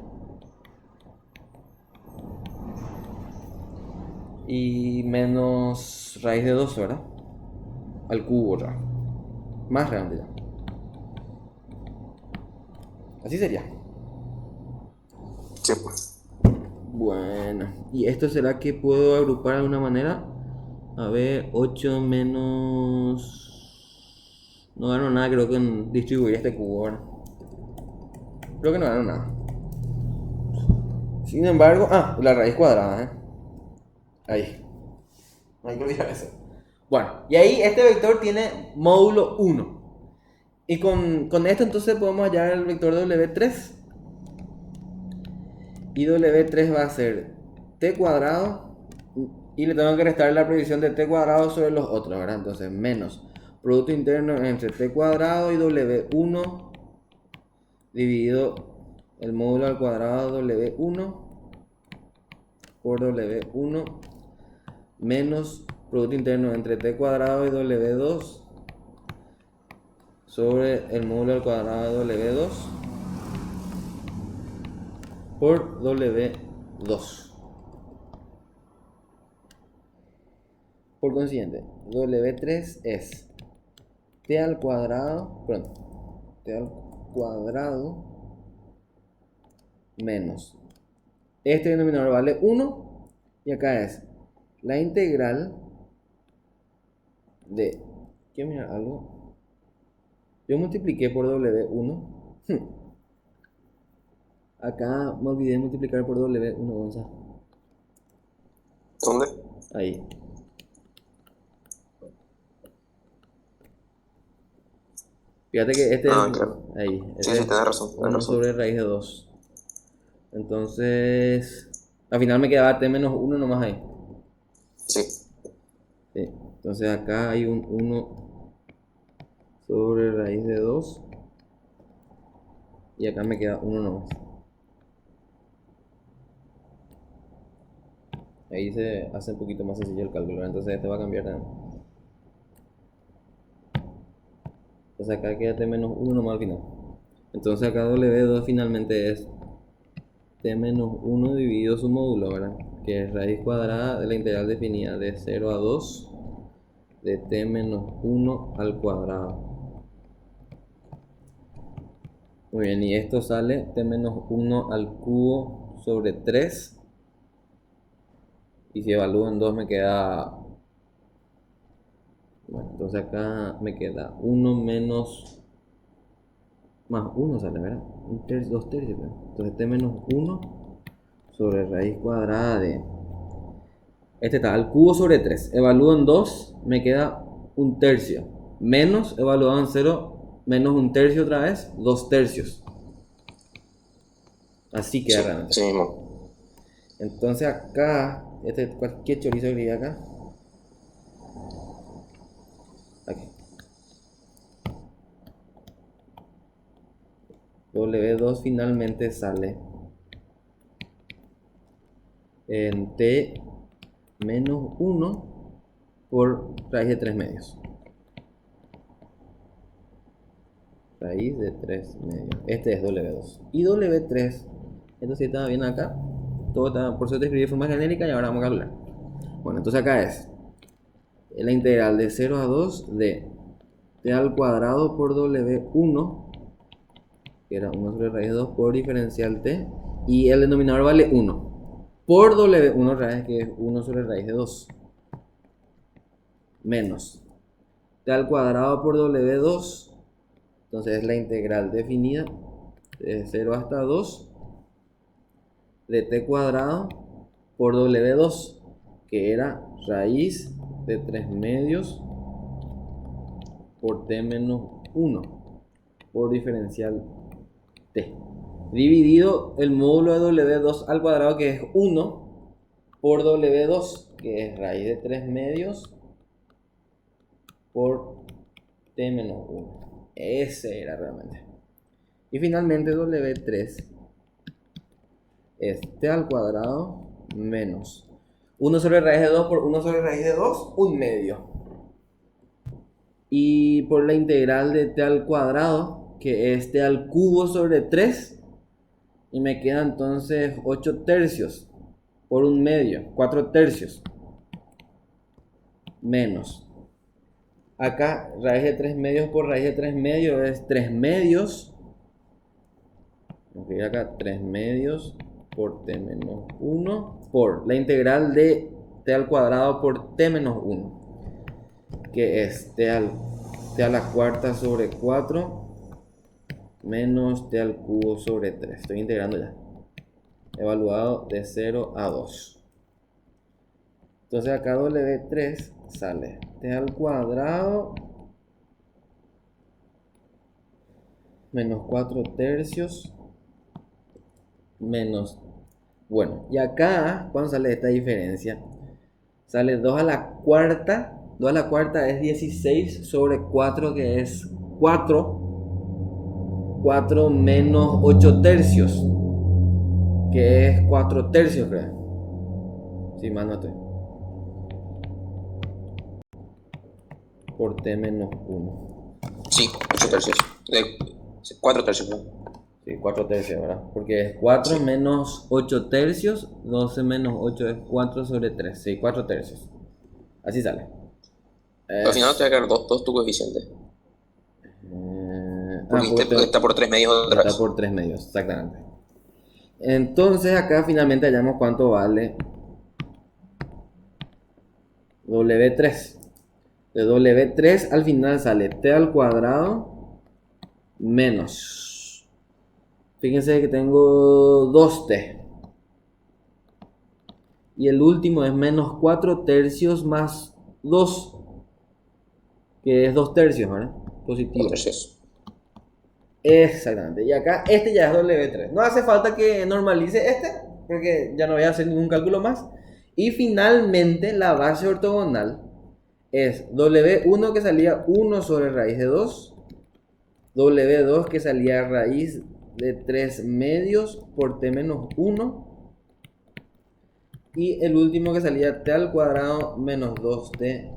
Y menos raíz de 2, ¿verdad? Al cubo ya. Más grande ya. Así sería. Sí, pues. Bueno. ¿Y esto será que puedo agrupar de alguna manera? A ver, 8 menos... No gano nada, creo que en distribuir este cubo, ¿verdad? Creo que no gano nada. Sin embargo... Ah, la raíz cuadrada, ¿eh? Ahí. No hay que olvidar eso. Bueno, y ahí este vector tiene módulo 1. Y con esto entonces podemos hallar el vector W3. Y W3 va a ser t cuadrado. Y le tengo que restar la proyección de t cuadrado sobre los otros, ¿verdad? Entonces menos producto interno entre t cuadrado y W1 dividido el módulo al cuadrado W1 por W1 menos producto interno entre t cuadrado y W2 sobre el módulo al cuadrado de W2 por W2. Por consiguiente, W3 es t al cuadrado, perdón, t al cuadrado menos este denominador vale 1 y acá es la integral de, quiero mirar algo, yo multipliqué por W1. Acá me olvidé de multiplicar por W1, Gonzalo. ¿Dónde? Ahí. Fíjate que este Ah, es, claro. ahí, Sí, este sí, es tenés razón, 1 sobre raíz de 2. Entonces, al final me quedaba t menos 1 nomás ahí. Sí. Sí. Entonces acá hay un 1 sobre raíz de 2. Y acá me queda 1 nomás. Ahí se hace un poquito más sencillo el cálculo. Entonces este va a cambiar también. Entonces acá queda t menos 1 nomás al final. Entonces acá W2 finalmente es t menos 1 dividido su módulo, ¿verdad? Que es raíz cuadrada de la integral definida de 0 a 2 de t menos 1 al cuadrado. Muy bien, y esto sale t menos 1 al cubo sobre 3. Y si evalúo en 2 me queda... Bueno, entonces acá me queda 1 menos... Más 1 sale, ¿verdad? 2 tercios. Entonces t menos 1 sobre raíz cuadrada de... Este está al cubo sobre 3. Evalúo en 2, me queda 1 tercio. Menos, evaluado en 0, menos 1 tercio otra vez, 2 tercios. Así queda Sí, realmente. sí mismo. Entonces acá, cualquier chorizo que vive acá. Aquí. W2 finalmente sale en t menos 1 por raíz de 3 medios. Raíz de 3 medios. Este es W2. Y W3, esto sí estaba bien acá. Todo está, por eso te escribí de forma genérica y ahora vamos a calcular. Bueno, entonces acá es la integral de 0 a 2 de t al cuadrado por W1, que era 1 sobre raíz de 2 por diferencial t, y el denominador vale 1, por W1 raíz, que es 1 sobre raíz de 2, menos t al cuadrado por W2, entonces es la integral definida de 0 hasta 2 de t cuadrado por W2, que era raíz de 3 medios por t menos 1 por diferencial t. dividido el módulo de W2 al cuadrado, que es 1, por W2, que es raíz de 3 medios por T menos 1. Ese era realmente. Y finalmente W3 es T al cuadrado menos 1 sobre raíz de 2 por 1 sobre raíz de 2, 1 medio. Y por la integral de T al cuadrado, que es T al cubo sobre 3, y me queda entonces 8 tercios por 1 medio, 4 tercios, menos. Acá, raíz de 3 medios por raíz de 3 medios es 3 medios. Vamos a ir acá, 3 medios por T menos 1 por la integral de T al cuadrado por T menos 1, que es T a la cuarta sobre 4 menos T al cubo sobre 3. Estoy integrando ya. Evaluado de 0 a 2. Entonces acá W3 sale T al cuadrado menos 4 tercios menos... Bueno, y acá, ¿cuándo sale esta diferencia? Sale 2 a la cuarta. 2 a la cuarta es 16 sobre 4, que es 4. 4 menos 8 tercios, que es 4 tercios, creo. Si mal no estoy. Por T menos 1. Sí, 8 tercios. 4 tercios, ¿no? Sí, 4 tercios, ¿verdad? Porque es 4 menos 8 tercios. 12 menos 8 es 4 sobre 3. Sí, 4 tercios. Así sale. Al final te va a quedar 2 tu coeficiente. Porque está por 3 medios otra vez. Está por 3 medios, exactamente. Entonces acá finalmente hallamos cuánto vale W3. De W3 al final sale T al cuadrado menos. Fíjense que tengo 2T. Y el último es menos 4 tercios más 2. Que es 2 tercios, ¿verdad? Positivo. 2 tercios. Exactamente. Y acá este ya es W3. No hace falta que normalice este, porque ya no voy a hacer ningún cálculo más. Y finalmente la base ortogonal es W1 que salía 1 sobre raíz de 2. W2 que salía raíz de 3 medios por T menos 1. Y el último que salía T al cuadrado menos 2T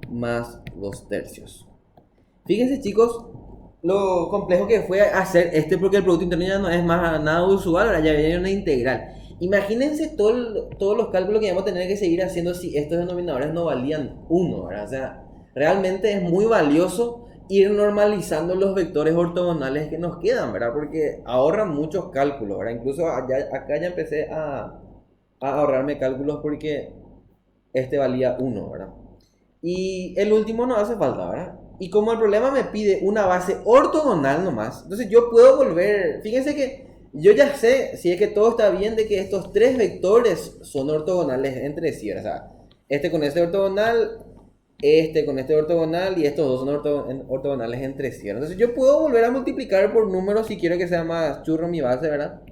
más 2 tercios. Fíjense, chicos, lo complejo que fue hacer porque el producto interno ya no es más nada usual, ahora ya viene una integral. Imagínense todos los cálculos que vamos a tener que seguir haciendo si estos denominadores no valían 1, ¿verdad? O sea, realmente es muy valioso ir normalizando los vectores ortogonales que nos quedan, ¿verdad? Porque ahorran muchos cálculos, ¿verdad? Incluso acá ya empecé a ahorrarme cálculos porque este valía 1, ¿verdad? Y el último no hace falta, ¿verdad? Y como el problema me pide una base ortogonal nomás, entonces yo puedo volver, fíjense que yo ya sé, si es que todo está bien, de que estos tres vectores son ortogonales entre sí, o sea, este con este ortogonal, este con este ortogonal y estos dos son ortogonales entre sí. Entonces yo puedo volver a multiplicar por números si quiero que sea más churro mi base, ¿verdad?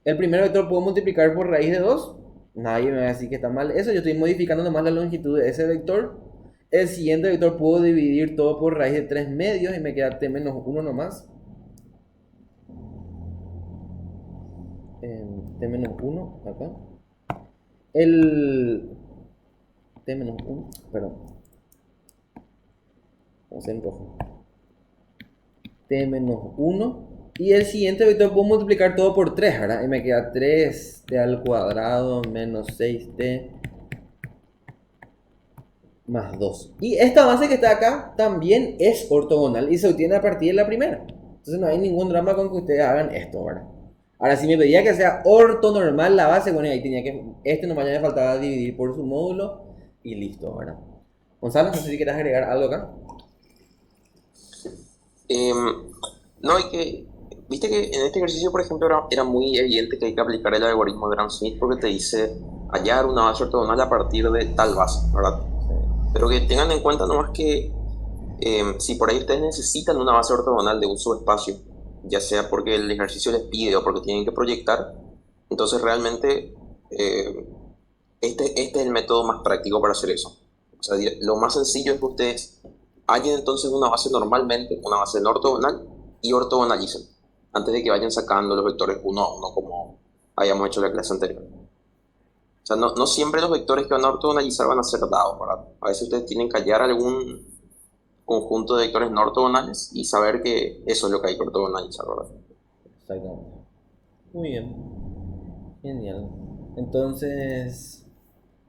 El primer vector puedo multiplicar por raíz de 2, nadie me va a decir que está mal eso, yo estoy modificando nomás la longitud de ese vector. El siguiente vector puedo dividir todo por raíz de 3 medios y me queda T menos 1 nomás. T menos 1 acá. El T menos 1, perdón. Vamos en rojo. T menos 1. Y el siguiente vector puedo multiplicar todo por 3, ¿verdad? Y me queda 3T al cuadrado menos 6T más 2. Y esta base que está acá también es ortogonal y se obtiene a partir de la primera. Entonces no hay ningún drama con que ustedes hagan esto, ¿verdad? Ahora, si me pedía que sea ortonormal la base, bueno, ahí tenía que... nomás ya me faltaba dividir por su módulo y listo, ¿verdad? Gonzalo, no sé si quieres agregar algo acá. No, hay que... Viste que en este ejercicio, por ejemplo, era muy evidente que hay que aplicar el algoritmo de Gram-Schmidt porque te dice hallar una base ortogonal a partir de tal base, ¿verdad? Pero que tengan en cuenta nomás que si por ahí ustedes necesitan una base ortogonal de un subespacio, ya sea porque el ejercicio les pide o porque tienen que proyectar. Entonces realmente este es el método más práctico para hacer eso. O sea, lo más sencillo es que ustedes hallen entonces una base normalmente, una base no ortogonal, y ortogonalicen, antes de que vayan sacando los vectores uno a uno como habíamos hecho en la clase anterior. O sea, no siempre los vectores que van a ortogonalizar van a ser dados, ¿verdad? A veces ustedes tienen que hallar algún conjunto de vectores no ortogonales y saber que eso es lo que hay que ortogonalizar, ¿verdad? Exactamente. Muy bien. Genial. Entonces,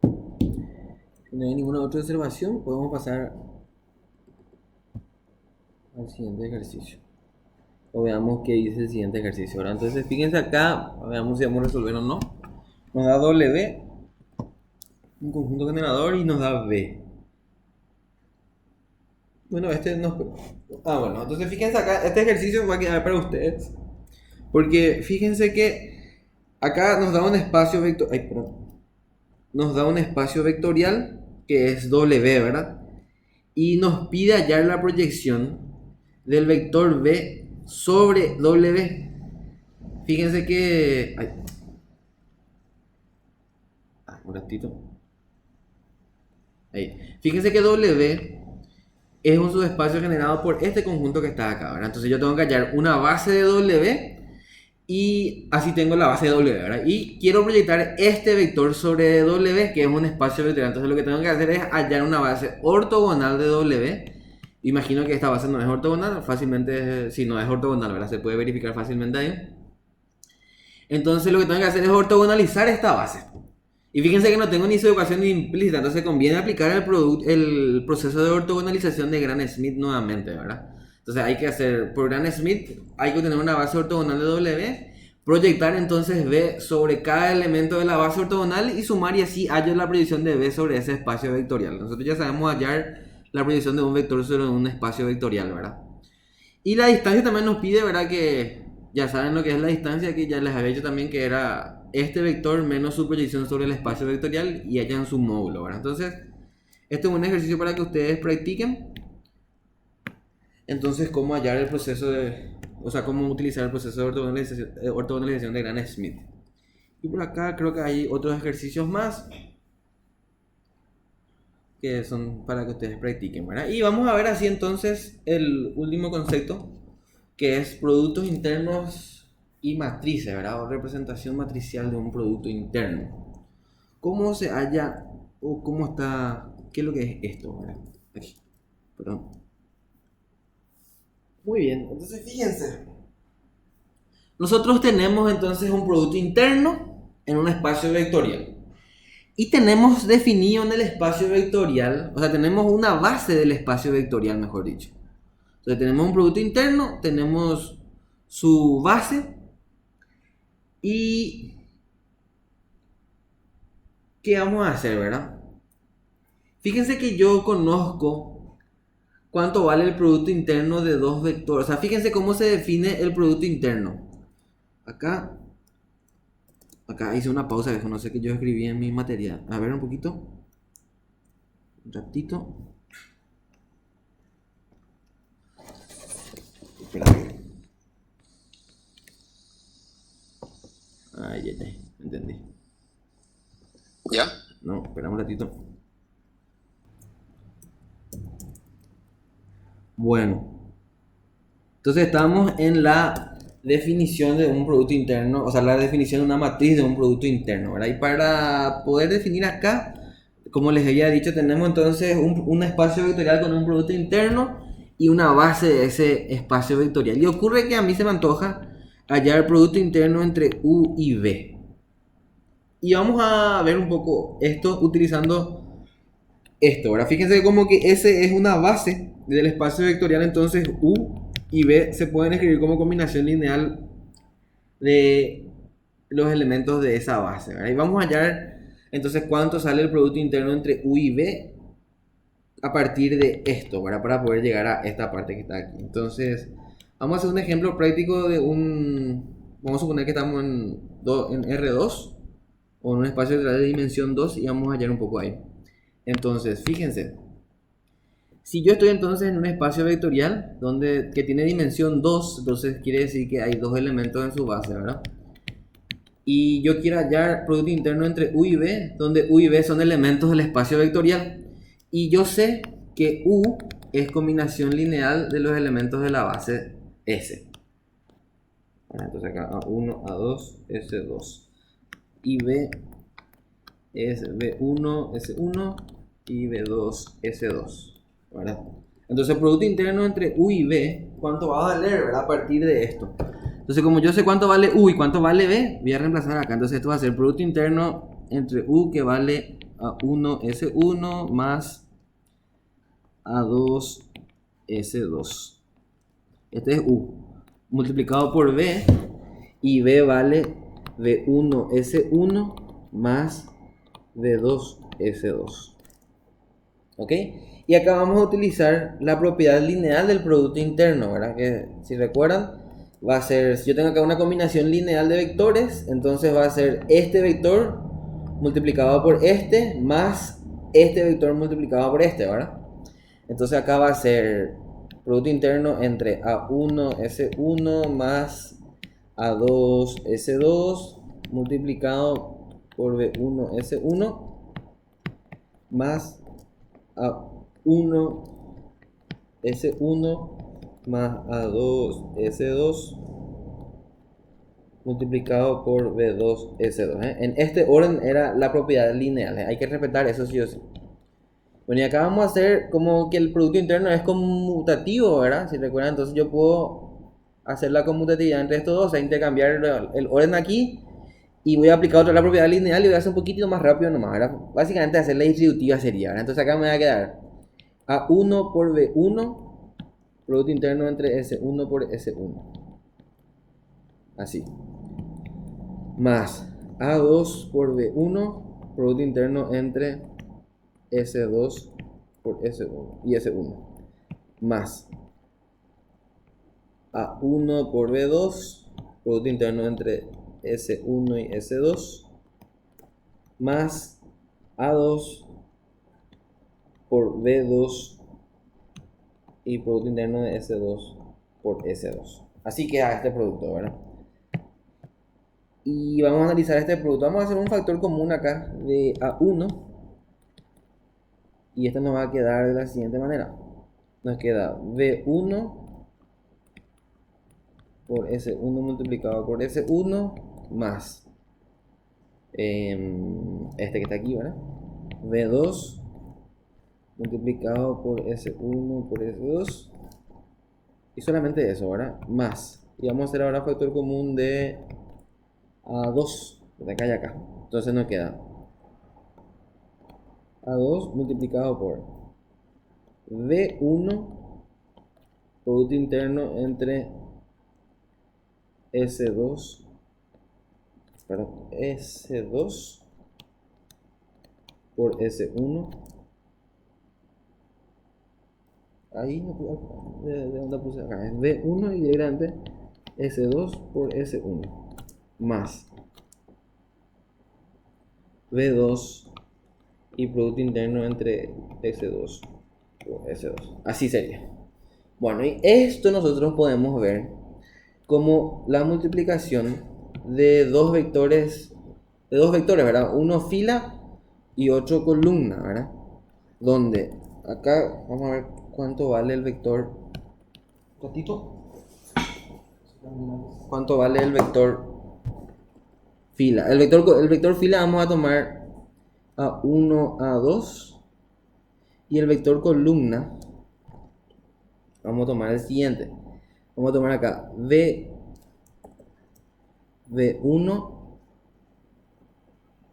si no hay ninguna otra observación, podemos pasar al siguiente ejercicio. O veamos qué dice el siguiente ejercicio. Ahora, entonces, fíjense acá, veamos si vamos a resolver o no. Nos da W, un conjunto generador, y nos da B. Bueno, bueno, entonces fíjense acá, este ejercicio va a quedar para ustedes. Porque fíjense que acá nos da un espacio nos da un espacio vectorial que es W, ¿verdad? Y nos pide hallar la proyección del vector B sobre W. Fíjense que... un ratito. Ahí. Fíjense que W es un subespacio generado por este conjunto que está acá, ¿verdad? Entonces yo tengo que hallar una base de W y así tengo la base de W, ¿verdad? Y quiero proyectar este vector sobre W, que es un espacio vectorial. Entonces lo que tengo que hacer es hallar una base ortogonal de W. Imagino que esta base no es ortogonal, fácilmente, si no es ortogonal, ¿verdad? Se puede verificar fácilmente ahí. Entonces lo que tengo que hacer es ortogonalizar esta base. Y fíjense que no tengo ni su ecuación implícita, entonces conviene aplicar el proceso de ortogonalización de Gram-Schmidt nuevamente, ¿verdad? Entonces hay que hacer, por Gram-Schmidt hay que tener una base ortogonal de W, proyectar entonces B sobre cada elemento de la base ortogonal y sumar, y así hallo la proyección de B sobre ese espacio vectorial. Nosotros ya sabemos hallar la proyección de un vector sobre un espacio vectorial, ¿verdad? Y la distancia también nos pide, ¿verdad? Que ya saben lo que es la distancia, que ya les había dicho también que era este vector menos su proyección sobre el espacio vectorial y hallan su módulo, ¿verdad? Entonces, este es un ejercicio para que ustedes practiquen. Entonces, cómo hallar el proceso o sea, cómo utilizar el proceso de ortogonalización de Gram-Schmidt. Y por acá creo que hay otros ejercicios más que son para que ustedes practiquen, ¿verdad? Y vamos a ver así entonces el último concepto, que es productos internos y matrices, ¿verdad? O representación matricial de un producto interno. ¿Cómo se halla o cómo está? ¿Qué es lo que es esto, ¿verdad? Aquí, perdón. Muy bien, entonces fíjense. Nosotros tenemos entonces un producto interno en un espacio vectorial. Y tenemos definido en el espacio vectorial, o sea, tenemos una base del espacio vectorial, mejor dicho. Entonces tenemos un producto interno, tenemos su base y ¿qué vamos a hacer, verdad? Fíjense que yo conozco cuánto vale el producto interno de dos vectores. O sea, fíjense cómo se define el producto interno. Acá hice una pausa, que no sé qué yo escribí en mi material. A ver un poquito. Un ratito. Espera. Ay, entendí. ¿Ya? No, espera un ratito. Bueno, entonces estamos en la definición de un producto interno, o sea, la definición de una matriz de un producto interno, ¿verdad? Y para poder definir acá, como les había dicho, tenemos entonces un espacio vectorial con un producto interno y una base de ese espacio vectorial. Y ocurre que a mí se me antoja hallar el producto interno entre U y B. Y vamos a ver un poco esto utilizando esto, ¿verdad? Fíjense como que S es una base del espacio vectorial, entonces U y B se pueden escribir como combinación lineal de los elementos de esa base, ¿verdad? Y vamos a hallar entonces cuánto sale el producto interno entre U y B a partir de esto, ¿verdad? Para poder llegar a esta parte que está aquí. Entonces, vamos a hacer un ejemplo práctico de vamos a suponer que estamos en R2 o en un espacio de dimensión 2 y vamos a hallar un poco ahí. Entonces, fíjense, Si yo estoy entonces en un espacio vectorial que tiene dimensión 2, entonces quiere decir que hay dos elementos en su base, ¿verdad? Y yo quiero hallar producto interno entre U y B, donde U y B son elementos del espacio vectorial. Y yo sé que U es combinación lineal de los elementos de la base S. Bueno, entonces acá A1, A2, S2. Y B es B1, S1 y B2, S2. ¿Verdad? Entonces el producto interno entre U y B, ¿cuánto va a valer, ¿verdad? A partir de esto? Entonces como yo sé cuánto vale U y cuánto vale B, voy a reemplazar acá. Entonces esto va a ser el producto interno entre U, que vale A1, S1 más A2, S2. Este es U multiplicado por B, y B vale B1, S1 más B2, S2. ¿Ok? Y acá vamos a utilizar la propiedad lineal del producto interno, ¿verdad? Que si recuerdan, va a ser, si yo tengo acá una combinación lineal de vectores, entonces va a ser este vector multiplicado por este más este vector multiplicado por este, ¿verdad? Entonces acá va a ser producto interno entre A1, S1 más A2, S2 multiplicado por B1, S1 más A1, S1 más A2, S2 multiplicado por B2, S2. En este orden era la propiedad lineal. Hay que respetar eso sí o sí. Bueno, y acá vamos a hacer como que el producto interno es conmutativo, ¿verdad? Si recuerdan, entonces yo puedo hacer la conmutatividad entre estos dos, o sea, intercambiar el orden aquí, y voy a aplicar otra la propiedad lineal y voy a hacer un poquito más rápido nomás, ¿verdad? Básicamente hacer la distributiva sería, ¿verdad? Entonces acá me va a quedar A1 por B1, producto interno entre S1 por S1. Así. Más A2 por B1, producto interno entre S2 por S1 y S1. Más A1 por B2, producto interno entre S1 y S2. Más A2 por B2 y producto interno de S2 por S2. Así queda este producto, ¿verdad? Y vamos a analizar este producto. Vamos a hacer un factor común acá de A1. Y esto nos va a quedar de la siguiente manera. Nos queda B1 por S1 multiplicado por S1 más este que está aquí, ¿verdad? B2 multiplicado por S1 por S2. Y solamente eso, ¿verdad? Más. Y vamos a hacer ahora factor común de A2, de acá y acá. Entonces nos queda A2 multiplicado por B1, producto interno entre S2, perdón, S2 por S1. Ahí de dónde puse acá, es B1 y directamente S2 por S1 más B2 y producto interno entre S2 por S2. Así sería. Bueno, y esto nosotros podemos ver como la multiplicación de dos vectores, ¿verdad? Uno fila y otro columna, ¿verdad? Donde acá vamos a ver cuánto vale el vector. ¿Cuánto vale el vector fila? El vector fila vamos a tomar A1, A2, y el vector columna vamos a tomar el siguiente. Vamos a tomar acá V1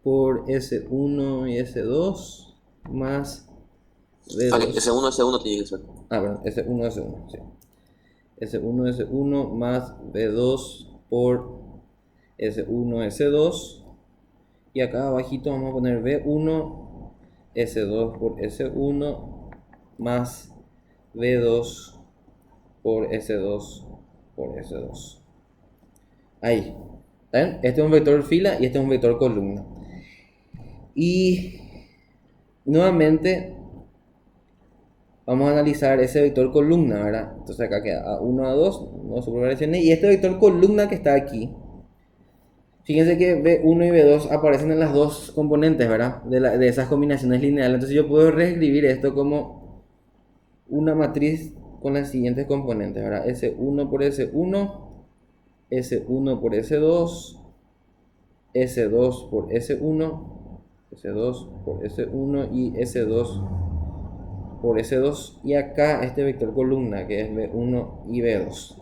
por S1 y S2 más V2. Vale, S1, S1 tiene que ser. Perdón, S1, S1, sí. S1, S1 más V2 por S1, S2. Y acá abajito vamos a poner V1, S2 por S1 más V2 por S2 por S2. Ahí. ¿Ven? Este es un vector fila y este es un vector columna. Y nuevamente vamos a analizar ese vector columna, ¿verdad? Entonces acá queda A1, A2, no supervariaciones, y este vector columna que está aquí, fíjense que B1 y B2 aparecen en las dos componentes, ¿verdad? De esas combinaciones lineales. Entonces yo puedo reescribir esto como una matriz con las siguientes componentes, ¿verdad? S1 por S1, S1 por S2, S2 por S1, S2 por S1 y S2 por S2. Y acá este vector columna que es B1 y B2.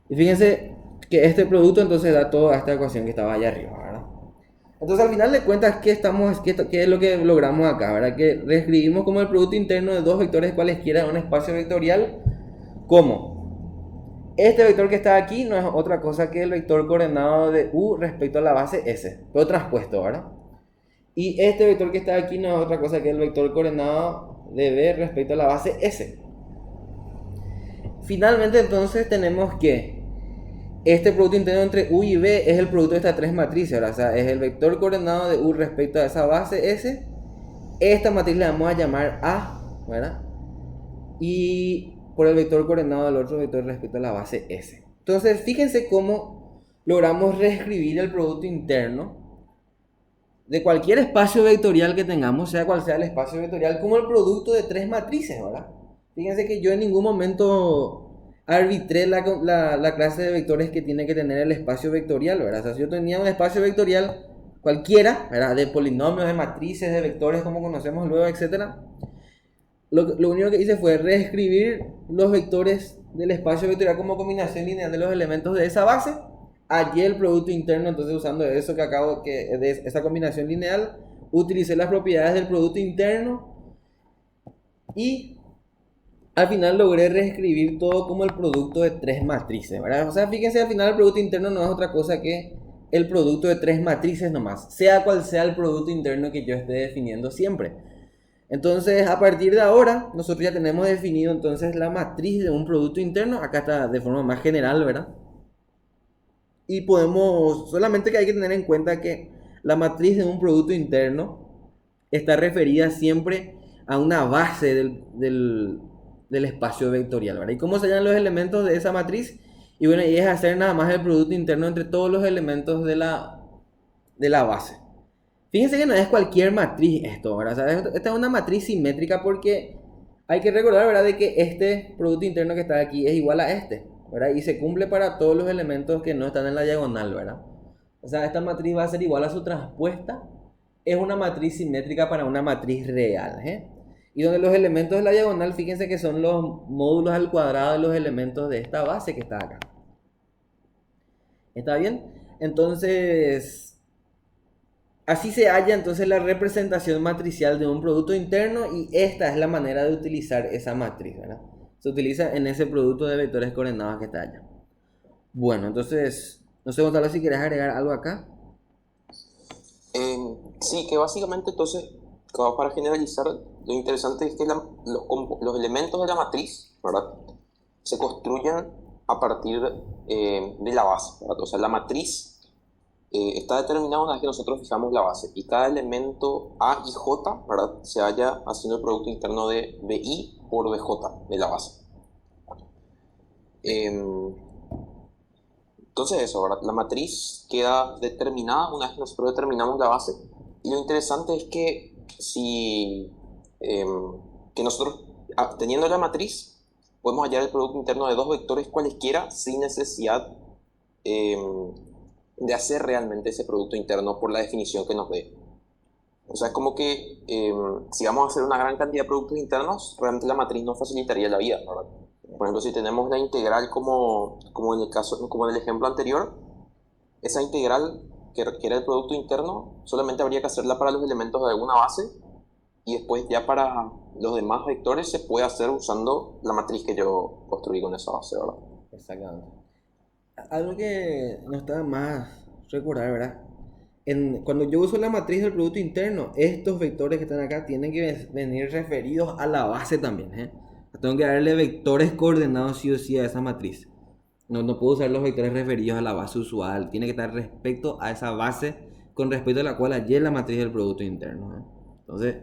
Y fíjense que este producto entonces da toda esta ecuación que estaba allá arriba, ¿verdad? Entonces al final de cuentas, ¿qué es lo que logramos acá? ¿Verdad? Que reescribimos como el producto interno de dos vectores cualesquiera en un espacio vectorial. ¿Cómo? Este vector que está aquí no es otra cosa que el vector coordenado de U respecto a la base S, pero transpuesto, ¿verdad? Y este vector que está aquí no es otra cosa que el vector coordenado de B respecto a la base S. Finalmente entonces tenemos que este producto interno entre U y B es el producto de estas tres matrices, ¿verdad? O sea, es el vector coordenado de U respecto a esa base S. Esta matriz la vamos a llamar A, ¿verdad? Y por el vector coordenado del otro vector respecto a la base S. Entonces, fíjense cómo logramos reescribir el producto interno de cualquier espacio vectorial que tengamos, sea cual sea el espacio vectorial, como el producto de tres matrices, ¿verdad? Fíjense que yo en ningún momento arbitré la clase de vectores que tiene que tener el espacio vectorial, ¿verdad? O sea, si yo tenía un espacio vectorial cualquiera, ¿verdad? De polinomios, de matrices, de vectores, como conocemos luego, etc. Lo único que hice fue reescribir los vectores del espacio vectorial como combinación lineal de los elementos de esa base. Allí el producto interno, entonces usando eso que acabo, que de esa combinación lineal, utilicé las propiedades del producto interno y al final logré reescribir todo como el producto de tres matrices, ¿verdad? O sea, fíjense, al final el producto interno no es otra cosa que el producto de tres matrices nomás, sea cual sea el producto interno que yo esté definiendo siempre. Entonces, a partir de ahora, nosotros ya tenemos definido entonces la matriz de un producto interno. Acá está de forma más general, ¿verdad? Y podemos, solamente que hay que tener en cuenta que la matriz de un producto interno está referida siempre a una base del espacio vectorial, ¿verdad? ¿Y cómo se hallan los elementos de esa matriz? Y bueno, y es hacer nada más el producto interno entre todos los elementos de la base. Fíjense que no es cualquier matriz esto, ¿verdad? O sea, esta es una matriz simétrica porque hay que recordar, ¿verdad?, de que este producto interno que está aquí es igual a este, ¿verdad? Y se cumple para todos los elementos que no están en la diagonal, ¿verdad? O sea, esta matriz va a ser igual a su transpuesta. Es una matriz simétrica para una matriz real, ¿eh? Y donde los elementos de la diagonal, fíjense que son los módulos al cuadrado de los elementos de esta base que está acá. ¿Está bien? Entonces, así se halla entonces la representación matricial de un producto interno y esta es la manera de utilizar esa matriz, ¿verdad? Se utiliza en ese producto de vectores coordenados que está allá. Bueno, entonces, no sé, Gonzalo, si quieres agregar algo acá. Sí, que básicamente entonces, como para generalizar, lo interesante es que los elementos de la matriz, ¿verdad?, se construyen a partir de la base, ¿verdad? O sea, la matriz está determinada una vez que nosotros fijamos la base y cada elemento A y J, ¿verdad?, se halla haciendo el producto interno de BI por BJ de la base. Entonces eso, ¿verdad? La matriz queda determinada una vez que nosotros determinamos la base y lo interesante es que que nosotros teniendo la matriz podemos hallar el producto interno de dos vectores cualesquiera sin necesidad de hacer realmente ese producto interno por la definición que nos dé. O sea, es como que si vamos a hacer una gran cantidad de productos internos, realmente la matriz nos facilitaría la vida, ¿verdad? Por ejemplo, si tenemos la integral como en el ejemplo anterior, esa integral que era el producto interno, solamente habría que hacerla para los elementos de alguna base y después ya para los demás vectores se puede hacer usando la matriz que yo construí con esa base, ¿verdad? Exactamente. Algo que no está más recordar, ¿verdad? Cuando yo uso la matriz del producto interno, estos vectores que están acá tienen que venir referidos a la base también, ¿eh? Tengo que darle vectores coordenados sí o sí a esa matriz. No puedo usar los vectores referidos a la base usual. Tiene que estar respecto a esa base con respecto a la cual hallé la matriz del producto interno, ¿eh? Entonces,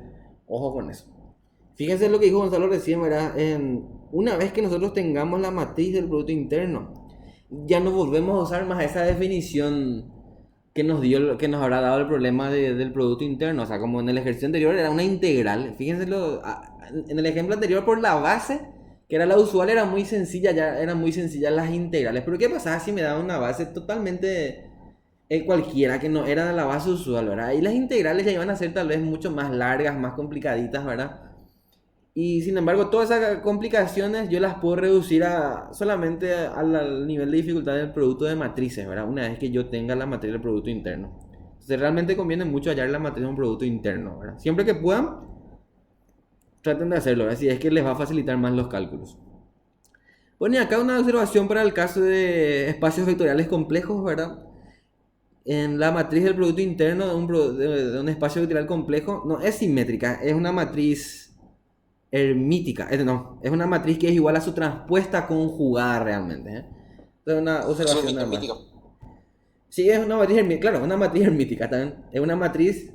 ojo con eso. Fíjense lo que dijo Gonzalo recién, ¿verdad? Una vez que nosotros tengamos la matriz del Producto Interno, ya no volvemos a usar más esa definición que nos habrá dado el problema del Producto Interno. O sea, como en el ejercicio anterior era una integral. Fíjense, en el ejemplo anterior por la base, que era la usual, era muy sencilla, ya eran muy sencillas las integrales. Pero ¿qué pasaba si me daba una base totalmente cualquiera, que no era la base usual, ¿verdad? Y las integrales ya iban a ser tal vez mucho más largas, más complicaditas, ¿verdad? Y sin embargo, todas esas complicaciones yo las puedo reducir solamente al nivel de dificultad del producto de matrices, ¿verdad? Una vez que yo tenga la matriz del producto interno. Entonces realmente conviene mucho hallar la matriz de un producto interno, ¿verdad? Siempre que puedan, traten de hacerlo, ¿verdad? Si es que les va a facilitar más los cálculos. Bueno, y acá una observación para el caso de espacios vectoriales complejos, ¿verdad? En la matriz del producto interno de un espacio vectorial complejo no es simétrica, es una matriz hermítica, no, es una matriz que es igual a su transpuesta conjugada realmente, ¿eh? Es una observación nada más. Sí, es una matriz hermítica, claro, una matriz hermítica también. Es una matriz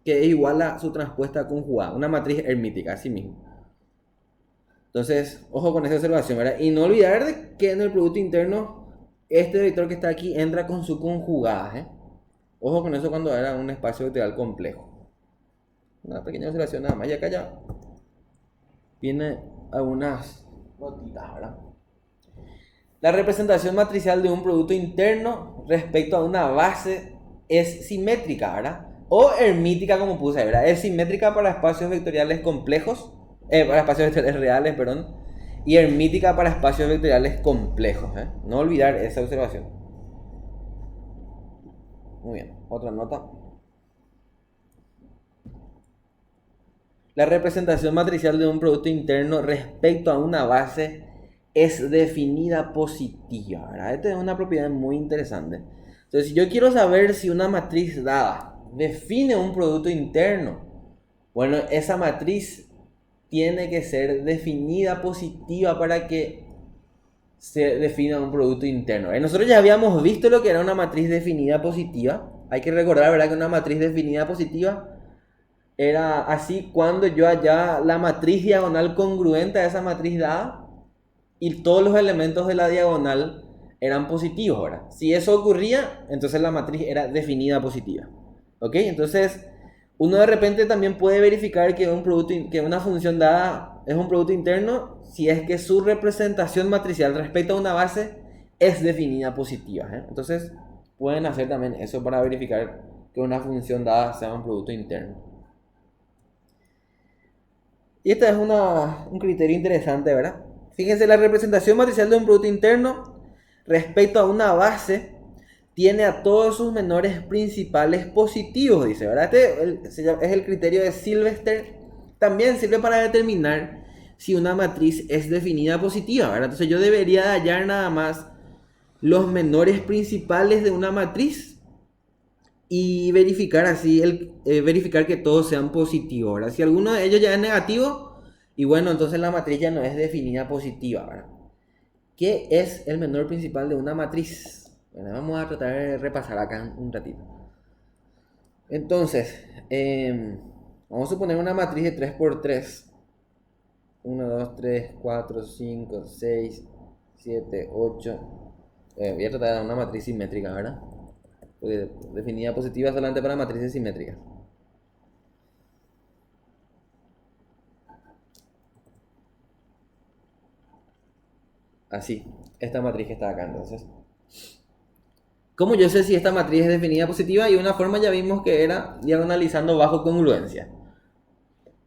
que es igual a su transpuesta conjugada, una matriz hermítica, así mismo. Entonces, ojo con esa observación, ¿verdad? Y no olvidar de que en el producto interno, este vector que está aquí entra con su conjugada, ¿eh? Ojo con eso cuando era un espacio vectorial complejo. Una pequeña observación nada más, y acá ya viene algunas notitas, ¿verdad? La representación matricial de un producto interno respecto a una base es simétrica, ¿verdad? O hermítica, como puse, ¿verdad? Es simétrica para espacios vectoriales complejos, para espacios vectoriales reales, perdón, y hermítica para espacios vectoriales complejos, ¿eh? No olvidar esa observación. Muy bien, otra nota. La representación matricial de un producto interno respecto a una base es definida positiva, ¿verdad? Esta es una propiedad muy interesante. Entonces, si yo quiero saber si una matriz dada define un producto interno, bueno, esa matriz tiene que ser definida positiva para que se defina un producto interno. Nosotros ya habíamos visto lo que era una matriz definida positiva. Hay que recordar, ¿verdad?, que una matriz definida positiva era así cuando yo hallaba la matriz diagonal congruente a esa matriz dada y todos los elementos de la diagonal eran positivos, ¿verdad? Si eso ocurría, entonces la matriz era definida positiva. ¿Ok? Entonces, uno de repente también puede verificar que una función dada es un producto interno si es que su representación matricial respecto a una base es definida positiva, ¿eh? Entonces, pueden hacer también eso para verificar que una función dada sea un producto interno. Y este es un criterio interesante, ¿verdad? Fíjense, la representación matricial de un producto interno respecto a una base tiene a todos sus menores principales positivos, dice, ¿verdad? Este es el criterio de Sylvester. También sirve para determinar si una matriz es definida positiva, ¿verdad? Entonces yo debería hallar nada más los menores principales de una matriz y verificar así verificar que todos sean positivos, ¿verdad? Si alguno de ellos ya es negativo, y bueno, entonces la matriz ya no es definida positiva, ¿verdad? ¿Qué es el menor principal de una matriz? Bueno, vamos a tratar de repasar acá un ratito. Entonces, vamos a suponer una matriz de 3×3. 1, 2, 3, 4, 5, 6, 7, 8. Voy a tratar de dar una matriz simétrica, ¿verdad? Porque definida positiva solamente para matrices simétricas. Así, esta matriz que está acá entonces. ¿Cómo yo sé si esta matriz es definida positiva? Y una forma ya vimos que era diagonalizando bajo congruencia.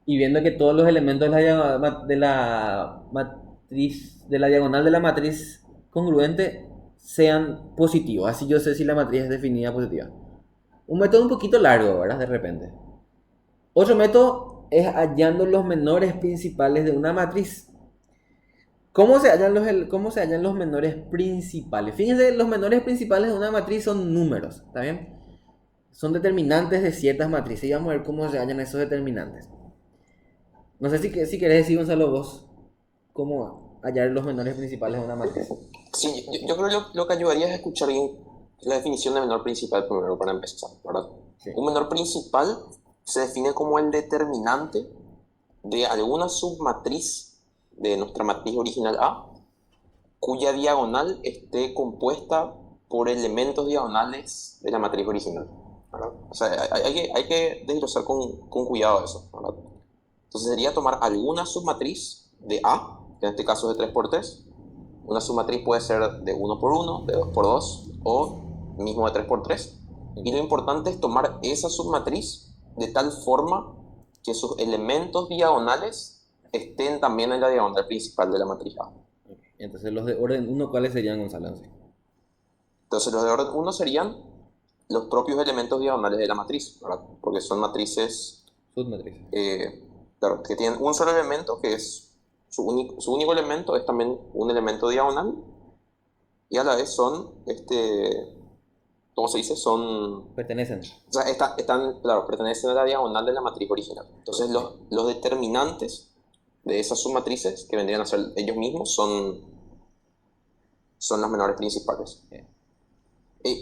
Y viendo que todos los elementos de la matriz, de la diagonal de la matriz congruente sean positivos. Así yo sé si la matriz es definida positiva. Un método un poquito largo, ¿verdad? De repente. Otro método es hallando los menores principales de una matriz. ¿Cómo se hallan los menores principales? Fíjense, los menores principales de una matriz son números, ¿está bien? Son determinantes de ciertas matrices y vamos a ver cómo se hallan esos determinantes. No sé si querés decir, Gonzalo, vos, cómo hallar los menores principales de una matriz. Sí, yo creo que lo que ayudaría es escuchar bien la definición de menor principal primero para empezar, ¿verdad? Sí. Un menor principal se define como el determinante de alguna submatriz de nuestra matriz original A, cuya diagonal esté compuesta por elementos diagonales de la matriz original, ¿verdad? O sea, hay que desglosar con cuidado eso, ¿verdad? Entonces sería tomar alguna submatriz de A, que en este caso es de 3 por 3. Una submatriz puede ser de 1 por 1, de 2 por 2 o mismo de 3 por 3. Y lo importante es tomar esa submatriz de tal forma que sus elementos diagonales estén también en la diagonal principal de la matriz A. Entonces los de orden uno, ¿cuáles serían, Gonzalo? Sí. Entonces los de orden 1 serían los propios elementos diagonales de la matriz, ¿verdad? Porque son matrices, Submatrices. claro, que tienen un solo elemento, que es su único elemento, es también un elemento diagonal, y a la vez son, ¿cómo se dice? Pertenecen. O sea, claro, pertenecen a la diagonal de la matriz original. Entonces los determinantes de esas submatrices, que vendrían a ser ellos mismos, son los menores principales. Bien.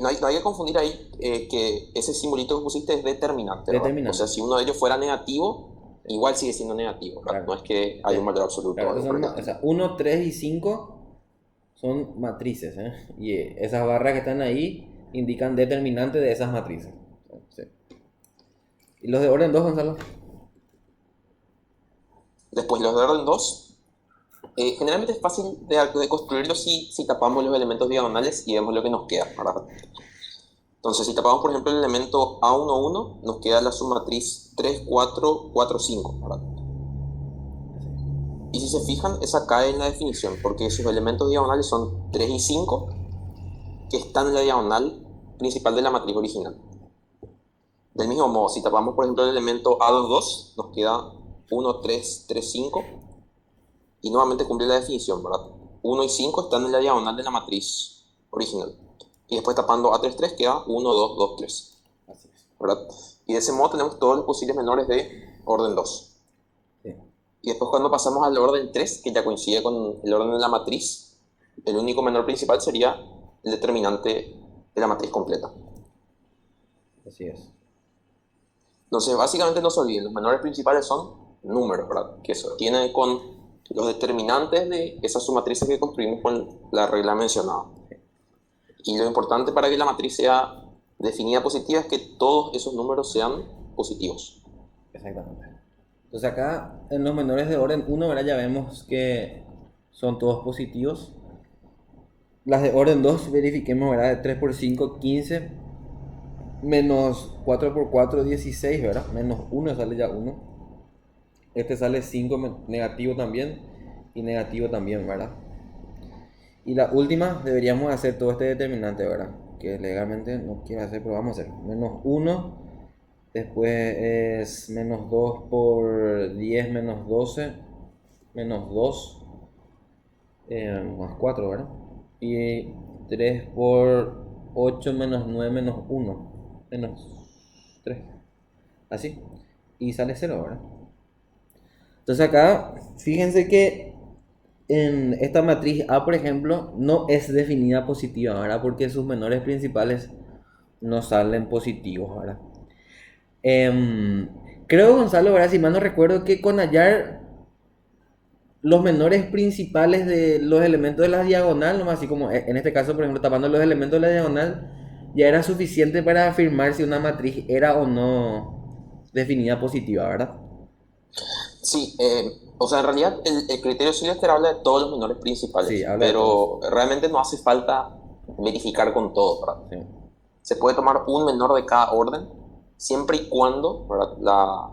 No hay que confundir ahí que ese simbolito que pusiste es determinante, ¿verdad? Determinante. O sea, si uno de ellos fuera negativo, igual sigue siendo negativo, ¿verdad? Claro. No es que hay un valor absoluto. Claro, o sea, 1, 3 y 5 son matrices, ¿eh? Y esas barras que están ahí indican determinantes de esas matrices. Sí. ¿Y los de orden 2, Gonzalo? Después los de orden 2. Generalmente es fácil de construirlos si tapamos los elementos diagonales y vemos lo que nos queda, ¿verdad? Entonces, si tapamos, por ejemplo, el elemento A11, nos queda la submatriz 3, 4, 4, 5, ¿verdad? Y si se fijan, esa cae en la definición, porque sus elementos diagonales son 3 y 5, que están en la diagonal principal de la matriz original. Del mismo modo, si tapamos, por ejemplo, el elemento A22, nos queda 1, 3, 3, 5, y nuevamente cumple la definición, ¿verdad? 1 y 5 están en la diagonal de la matriz original. Y después tapando A33 queda 1, 2, 2, 3. Así es. ¿Verdad? Y de ese modo tenemos todos los posibles menores de orden 2. Sí. Y después cuando pasamos al orden 3, que ya coincide con el orden de la matriz, el único menor principal sería el determinante de la matriz completa. Así es. Entonces, básicamente no se olviden, los menores principales son números, ¿verdad? Que se obtienen con los determinantes de esas submatrices que construimos con la regla mencionada. Y lo importante para que la matriz sea definida positiva es que todos esos números sean positivos. Exactamente. Entonces acá en los menores de orden 1, ¿verdad? Ya vemos que son todos positivos. Las de orden 2, verifiquemos, ¿verdad? De 3 por 5, 15. Menos 4 por 4, 16, ¿verdad? Menos 1 sale ya 1. Este sale 5 negativo también y negativo también, ¿verdad? Y la última deberíamos hacer todo este determinante, ¿verdad? Que legalmente no quiero hacer, pero vamos a hacer. Menos 1, después es menos 2 por 10 menos 12, menos 2, más 4, ¿verdad? Y 3 por 8 menos 9 menos 1, menos 3. Así. Y sale 0, ¿verdad? Entonces acá, fíjense que en esta matriz A, por ejemplo, no es definida positiva, ¿verdad? Porque sus menores principales no salen positivos, ¿verdad? Creo, Gonzalo, ¿verdad? Si mal no recuerdo, que con hallar los menores principales de los elementos de la diagonal, nomás así como en este caso, por ejemplo, tapando los elementos de la diagonal, ya era suficiente para afirmar si una matriz era o no definida positiva, ¿verdad? Sí, o sea, en realidad el criterio Sylvester habla de todos los menores principales, Sí, habla de pero realmente no hace falta verificar con todo, ¿verdad? Sí. Se puede tomar un menor de cada orden, siempre y cuando, ¿verdad?,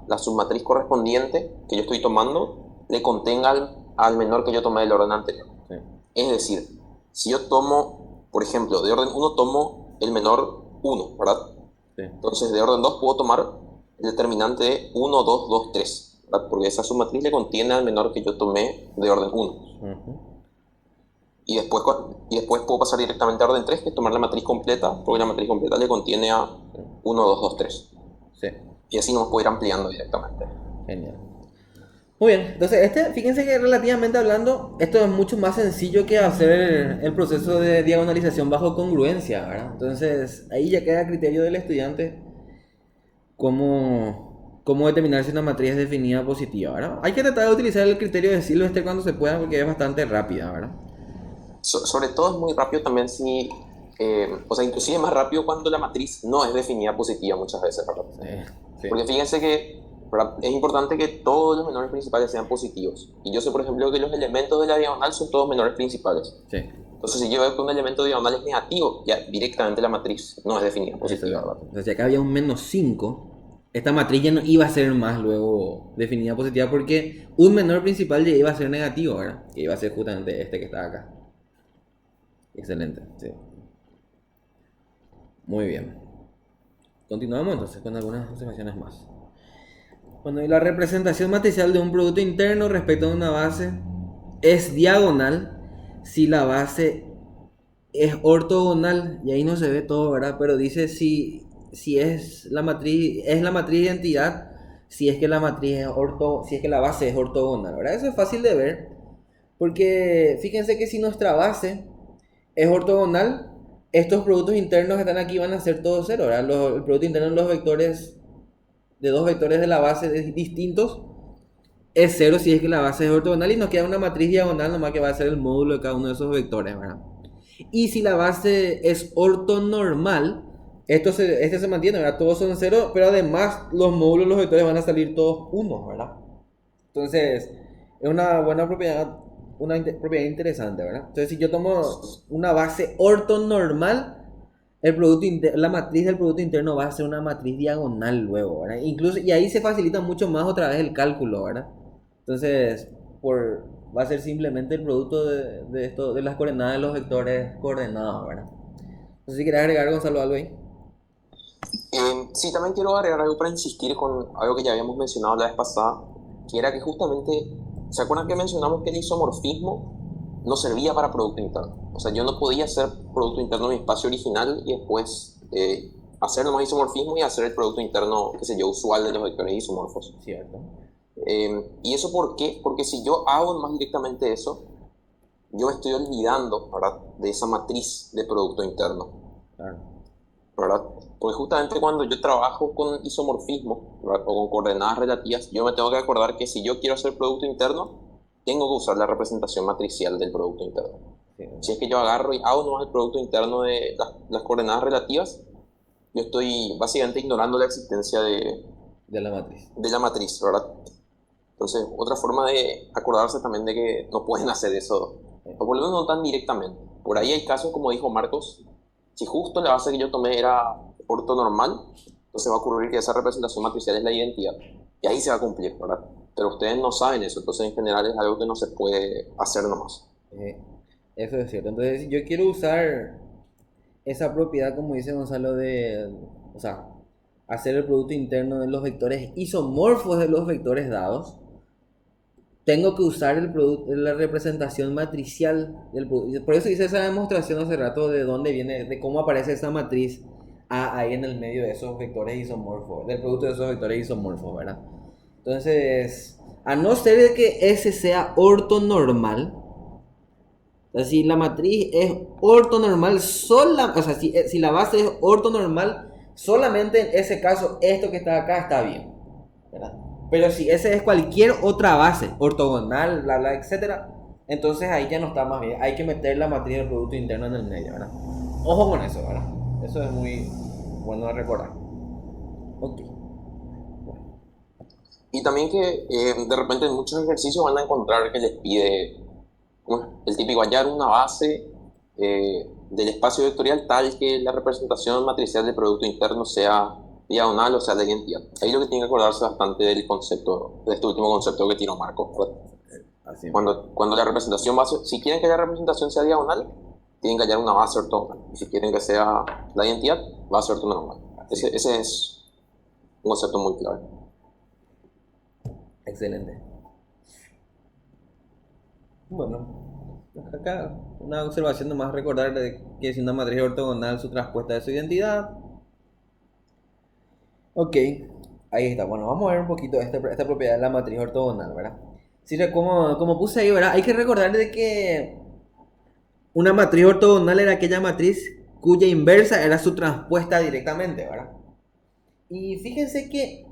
la submatriz correspondiente que yo estoy tomando le contenga al menor que yo tomé del orden anterior. Sí. Es decir, si yo tomo, por ejemplo, de orden 1 tomo el menor 1, ¿verdad? Sí. Entonces de orden 2 puedo tomar el determinante de 1, 2, 2, 3. ¿Verdad? Porque esa submatriz le contiene al menor que yo tomé de orden 1. Uh-huh. Y después puedo pasar directamente a orden 3, que es tomar la matriz completa, porque la matriz completa le contiene a 1, 2, 2, 3. Sí. Y así nos puedo ir ampliando directamente. Genial. Muy bien, entonces fíjense que relativamente hablando, esto es mucho más sencillo que hacer el proceso de diagonalización bajo congruencia, ¿verdad? Entonces ahí ya queda a criterio del estudiante cómo cómo determinar si una matriz es definida positiva, ¿verdad? Hay que tratar de utilizar el criterio de Silvestre cuando se pueda porque es bastante rápida, ¿verdad? Sobre todo es muy rápido también si, o sea, inclusive más rápido cuando la matriz no es definida positiva muchas veces, ¿verdad? Sí. Porque fíjense que, ¿verdad?, es importante que todos los menores principales sean positivos. Y yo sé, por ejemplo, que los elementos de la diagonal son todos menores principales. Sí. Entonces, si yo veo que un elemento diagonal es negativo, ya directamente la matriz no es definida positiva, ¿verdad? Entonces, si acá había un -5, esta matriz ya no iba a ser más luego definida positiva porque un menor principal ya iba a ser negativo, ¿verdad? Que iba a ser justamente este que está acá. Excelente, sí. Muy bien. Continuamos entonces con algunas observaciones más. Bueno, y la representación matricial de un producto interno respecto a una base es diagonal si la base es ortogonal, y ahí no se ve todo, ¿verdad? Pero dice si es la matriz de identidad, si es que la matriz es si es que la base es ortogonal, ¿verdad? Eso es fácil de ver, porque fíjense que si nuestra base es ortogonal, estos productos internos que están aquí van a ser todos cero, ¿verdad? El producto interno de los vectores, de dos vectores de la base distintos, es cero si es que la base es ortogonal y nos queda una matriz diagonal nomás que va a ser el módulo de cada uno de esos vectores, ¿verdad? Y si la base es ortonormal, este se mantiene, ¿verdad? Todos son cero, pero además los módulos, los vectores van a salir todos unos, ¿verdad? Entonces, es una buena propiedad, propiedad interesante, ¿verdad? Entonces, si yo tomo una base ortonormal, la matriz del producto interno va a ser una matriz diagonal luego, ¿verdad? Incluso, y ahí se facilita mucho más otra vez el cálculo, ¿verdad? Entonces, va a ser simplemente el producto de las coordenadas de los vectores coordenados, ¿verdad? No sé si quieres agregar, Gonzalo, algo ahí. Sí, también quiero agregar algo para insistir con algo que ya habíamos mencionado la vez pasada, que era que justamente, ¿se acuerdan que mencionamos que el isomorfismo no servía para producto interno? O sea, yo no podía hacer producto interno en mi espacio original y después hacer nomás isomorfismo y hacer el producto interno, qué sé yo, usual de los vectores isomorfos. Cierto. ¿Y eso por qué? Porque si yo hago más directamente eso, yo me estoy olvidando, ¿verdad?, de esa matriz de producto interno. Claro. ¿Verdad? Porque justamente cuando yo trabajo con isomorfismo, ¿verdad?, o con coordenadas relativas, yo me tengo que acordar que si yo quiero hacer producto interno, tengo que usar la representación matricial del producto interno. Sí. Si es que yo agarro y hago nomás el producto interno de las coordenadas relativas, yo estoy básicamente ignorando la existencia de la matriz. De la matriz, ¿verdad? Entonces, otra forma de acordarse también de que no pueden hacer eso, o por lo menos no tan directamente. Por ahí hay casos, como dijo Marcos, si justo la base que yo tomé era ortonormal, entonces va a ocurrir que esa representación matricial es la identidad. Y ahí se va a cumplir, ¿verdad? Pero ustedes no saben eso, entonces en general es algo que no se puede hacer nomás. Eso es cierto. Entonces, si yo quiero usar esa propiedad, como dice Gonzalo, o sea, hacer el producto interno de los vectores isomorfos de los vectores dados, tengo que usar la representación matricial del producto. Por eso hice esa demostración hace rato de dónde viene, de cómo aparece esa matriz ahí en el medio de esos vectores isomorfos, del producto de esos vectores isomorfos, ¿verdad? Entonces, a no ser de que ese sea ortonormal, o sea, si la matriz es ortonormal, o sea, si la base es ortonormal, solamente en ese caso esto que está acá está bien, ¿verdad? Pero si ese es cualquier otra base, ortogonal, bla, bla, etcétera, entonces ahí ya no está más bien. Hay que meter la matriz del producto interno en el medio, ¿verdad? Ojo con eso, ¿verdad? Eso es muy bueno de recordar. Ok. Bueno. Y también que de repente en muchos ejercicios van a encontrar que les pide el típico hallar una base del espacio vectorial tal que la representación matricial del producto interno sea diagonal, o sea, la identidad. Ahí lo que tiene que acordarse bastante del concepto, de este último concepto que tiró Marco. Así cuando la representación base, si quieren que la representación sea diagonal, tienen que hallar una base ortogonal. Y si quieren que sea la identidad, base ortonormal. Ese es un concepto muy clave. Excelente. Bueno, acá una observación nomás, recordar que si una matriz ortogonal, su traspuesta es su identidad. Ok, ahí está. Bueno, vamos a ver un poquito esta propiedad de la matriz ortogonal, ¿verdad? Sí, como puse ahí, ¿verdad? Hay que recordar de que una matriz ortogonal era aquella matriz cuya inversa era su transpuesta directamente, ¿verdad? Y fíjense que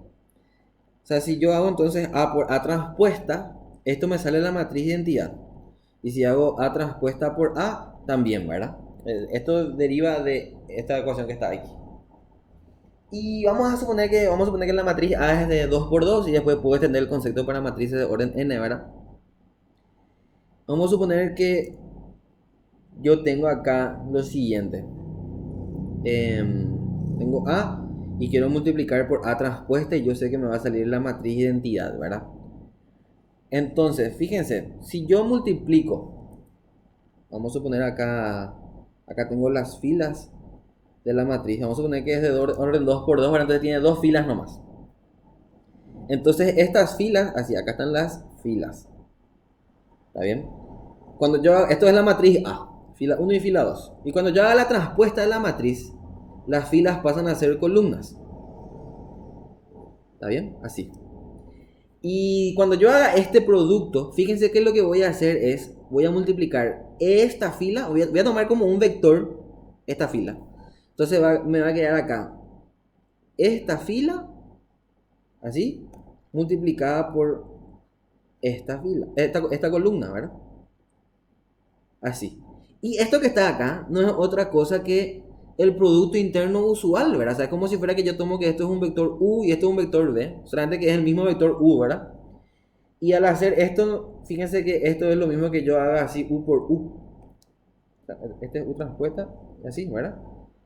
O sea, si yo hago entonces A por A transpuesta, esto me sale la matriz de identidad. Y si hago A transpuesta por A, también, ¿verdad? Esto deriva de esta ecuación que está aquí. Y vamos a suponer que la matriz A es de 2 por 2 y después puedo extender el concepto para matrices de orden n, ¿verdad? Vamos a suponer que yo tengo acá lo siguiente. Tengo A y quiero multiplicar por A transpuesta y yo sé que me va a salir la matriz de identidad, ¿verdad? Entonces, fíjense, si yo multiplico, vamos a suponer acá tengo las filas de la matriz, vamos a suponer que es de orden 2 por 2, ¿verdad? Entonces tiene dos filas nomás. Entonces estas filas, así, acá están las filas. ¿Está bien? Esto es la matriz A, fila 1 y fila 2. Y cuando yo haga la transpuesta de la matriz, las filas pasan a ser columnas. ¿Está bien? Así. Y cuando yo haga este producto, fíjense que lo que voy a hacer es, voy a multiplicar esta fila, voy a tomar como un vector esta fila. Entonces me va a quedar acá esta fila, así, multiplicada por esta fila, esta columna, ¿verdad? Así. Y esto que está acá no es otra cosa que el producto interno usual, ¿verdad? O sea, es como si fuera que yo tomo que esto es un vector U y esto es un vector V, solamente que es el mismo vector U, ¿verdad? Y al hacer esto, fíjense que esto es lo mismo que yo haga así U por U. Este es U transpuesta, así, ¿verdad?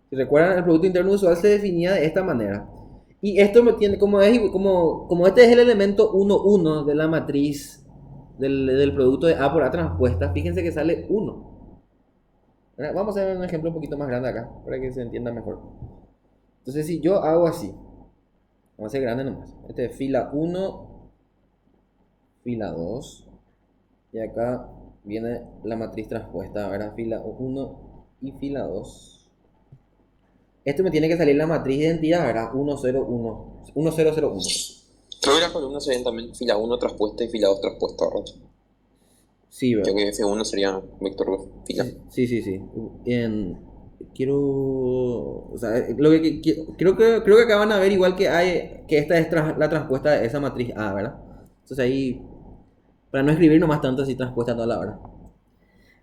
Si recuerdan, el producto interno usual se definía de esta manera. Y esto me tiene, como este es el elemento 1, 1 de la matriz del producto de A por A transpuesta, fíjense que sale 1. ¿Verdad? Vamos a ver un ejemplo un poquito más grande acá, para que se entienda mejor. Entonces, si yo hago así, vamos a hacer grande nomás. Este es fila 1, fila 2, y acá viene la matriz transpuesta, ¿verdad? Fila 1 y fila 2. Esto me tiene que salir la matriz de identidad, ¿verdad? 101, 1001. Creo que las columnas serían también fila 1 transpuesta y fila 2 transpuesta, ¿verdad? Sí, ¿verdad? Creo que F1 sería vector fila. Sí. Quiero, o sea, creo que acá van a ver igual que esta es la transpuesta de esa matriz A, ¿verdad? Entonces ahí, para no escribir nomás tanto así transpuesta toda la hora.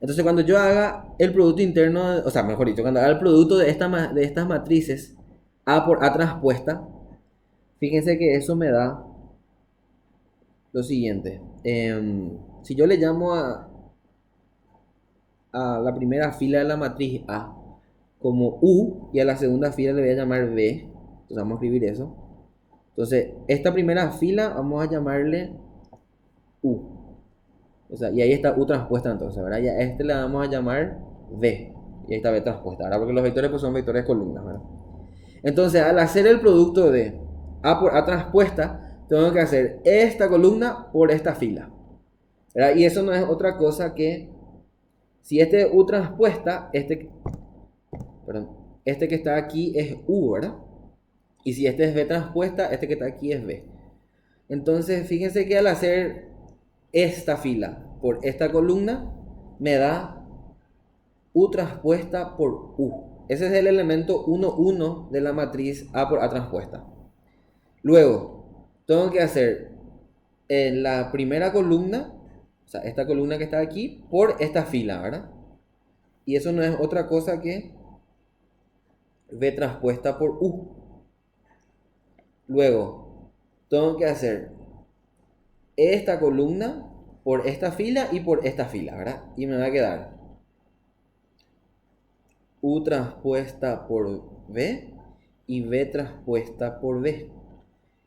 Entonces cuando yo haga el producto interno, o sea, mejor dicho, cuando haga el producto de estas matrices A por A transpuesta, fíjense que eso me da lo siguiente. Si yo le llamo a la primera fila de la matriz A como U y a la segunda fila le voy a llamar B, entonces vamos a escribir eso. Entonces, esta primera fila vamos a llamarle U. O sea, y ahí está U transpuesta entonces, ¿verdad? Y a este le vamos a llamar V. Y ahí está V transpuesta, ¿verdad? Porque los vectores pues son vectores columnas, ¿verdad? Entonces, al hacer el producto de A por A transpuesta, tengo que hacer esta columna por esta fila, ¿verdad? Y eso no es otra cosa que, si este es U transpuesta, este que está aquí es U, ¿verdad? Y si este es V transpuesta, este que está aquí es V. Entonces, fíjense que al hacer esta fila por esta columna, me da U transpuesta por U. Ese es el elemento 1, 1 de la matriz A por A transpuesta. Luego, tengo que hacer en la primera columna, o sea, esta columna que está aquí, por esta fila, ¿verdad? Y eso no es otra cosa que V transpuesta por U. Luego, tengo que hacer esta columna por esta fila y por esta fila, ¿verdad? Y me va a quedar U transpuesta por V y V transpuesta por V.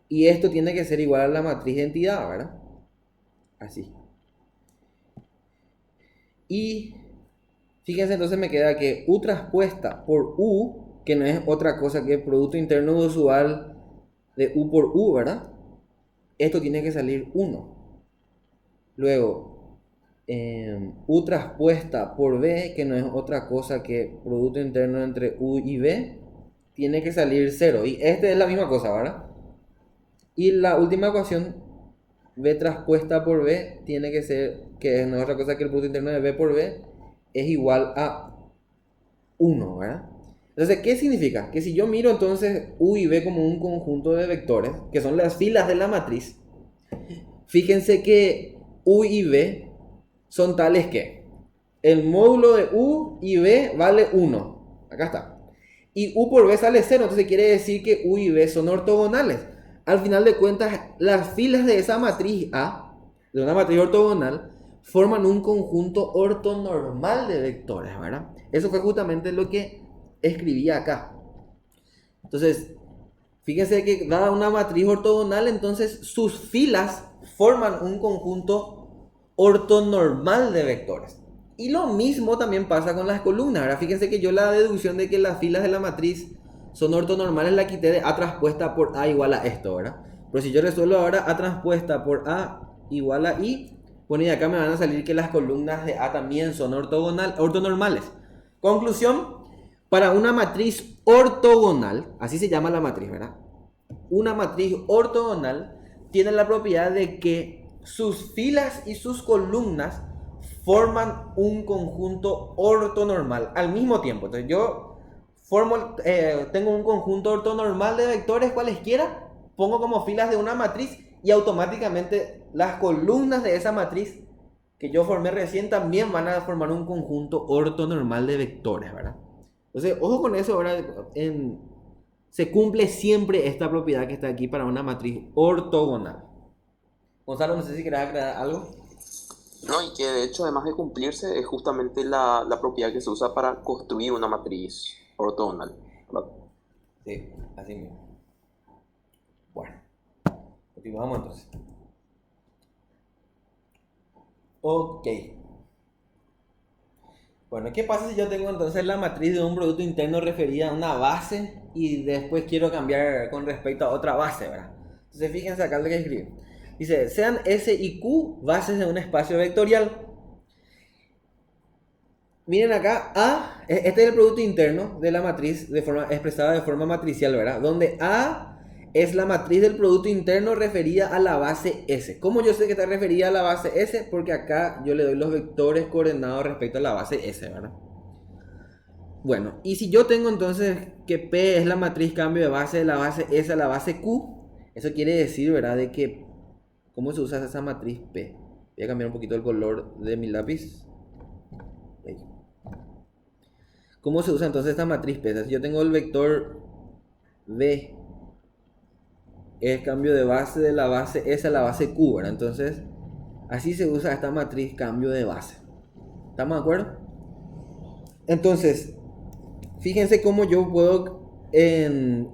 Y esto tiene que ser igual a la matriz de identidad, ¿verdad? Así. Y fíjense, entonces me queda que U transpuesta por U, que no es otra cosa que el producto interno usual de U por U, ¿verdad? Esto tiene que salir 1. Luego, U transpuesta por V, que no es otra cosa que producto interno entre U y V, tiene que salir 0. Y esta es la misma cosa, ¿verdad? Y la última ecuación, V transpuesta por V, tiene que ser, que no es otra cosa que el producto interno de V por V, es igual a 1, ¿verdad? Entonces, ¿qué significa? Que si yo miro entonces U y V como un conjunto de vectores, que son las filas de la matriz, fíjense que U y V son tales que el módulo de U y V vale 1. Acá está. Y U por V sale 0. Entonces quiere decir que U y V son ortogonales. Al final de cuentas, las filas de esa matriz A, de una matriz ortogonal, forman un conjunto ortonormal de vectores, ¿verdad? Eso fue justamente lo que escribí acá. Entonces, fíjense que dada una matriz ortogonal, entonces sus filas forman un conjunto ortonormal de vectores. Y lo mismo también pasa con las columnas. Ahora fíjense que yo la deducción de que las filas de la matriz son ortonormales la quité de A transpuesta por A igual a esto, ¿verdad? Pero si yo resuelvo ahora A transpuesta por A igual a I, bueno, y acá me van a salir que las columnas de A también son ortonormales. Conclusión, para una matriz ortogonal, así se llama la matriz, ¿verdad? Una matriz ortogonal tiene la propiedad de que sus filas y sus columnas forman un conjunto ortonormal al mismo tiempo. Entonces yo tengo un conjunto ortonormal de vectores cualesquiera, pongo como filas de una matriz y automáticamente las columnas de esa matriz que yo formé recién también van a formar un conjunto ortonormal de vectores, ¿verdad? Entonces, ojo con eso, ahora se cumple siempre esta propiedad que está aquí para una matriz ortogonal. Gonzalo, no sé si querés aclarar algo. No, y que de hecho, además de cumplirse, es justamente la propiedad que se usa para construir una matriz ortogonal, ¿verdad? Sí, así mismo. Bueno, continuamos entonces. Ok. Bueno, ¿qué pasa si yo tengo entonces la matriz de un producto interno referida a una base y después quiero cambiar con respecto a otra base, ¿verdad? Entonces fíjense acá lo que escribe. Dice, sean S y Q bases de un espacio vectorial. Miren acá, este es el producto interno de la matriz expresada de forma matricial, ¿verdad? Donde A es la matriz del producto interno referida a la base S. ¿Cómo yo sé que está referida a la base S? Porque acá yo le doy los vectores coordenados respecto a la base S, ¿verdad? Bueno, y si yo tengo entonces que P es la matriz cambio de base de la base S a la base Q, eso quiere decir, ¿verdad? De que, ¿cómo se usa esa matriz P? Voy a cambiar un poquito el color de mi lápiz. Ahí. ¿Cómo se usa entonces esta matriz P? Si yo tengo el vector V, es cambio de base de la base S a la base Q, ¿verdad? Entonces, así se usa esta matriz cambio de base. ¿Estamos de acuerdo? Entonces, fíjense cómo yo puedo,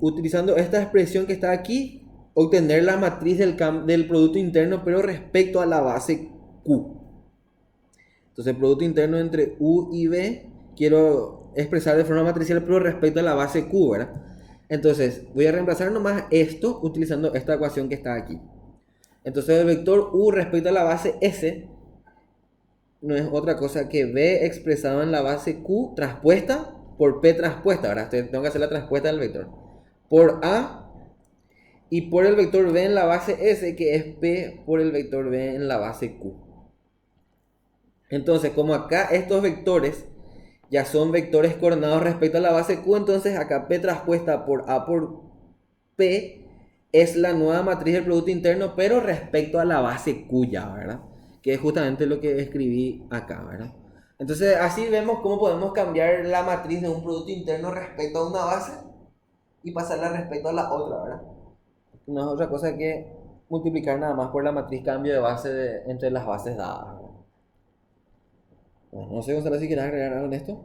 utilizando esta expresión que está aquí, obtener la matriz del producto interno, pero respecto a la base Q. Entonces, el producto interno entre U y V, quiero expresar de forma matricial, pero respecto a la base Q, ¿verdad? Entonces, voy a reemplazar nomás esto utilizando esta ecuación que está aquí. Entonces, el vector U respecto a la base S no es otra cosa que V expresado en la base Q transpuesta por P transpuesta. Ahora tengo que hacer la transpuesta del vector. Por A y por el vector V en la base S, que es P por el vector V en la base Q. Entonces, como acá estos vectores ya son vectores coordenados respecto a la base Q, entonces acá P transpuesta por A por P es la nueva matriz del producto interno, pero respecto a la base Q ya, ¿verdad? Que es justamente lo que escribí acá, ¿verdad? Entonces así vemos cómo podemos cambiar la matriz de un producto interno respecto a una base y pasarla respecto a la otra, ¿verdad? No es otra cosa que multiplicar nada más por la matriz cambio de base entre las bases dadas, ¿verdad? Bueno, no sé, Gonzalo, si quieres agregar algo en esto.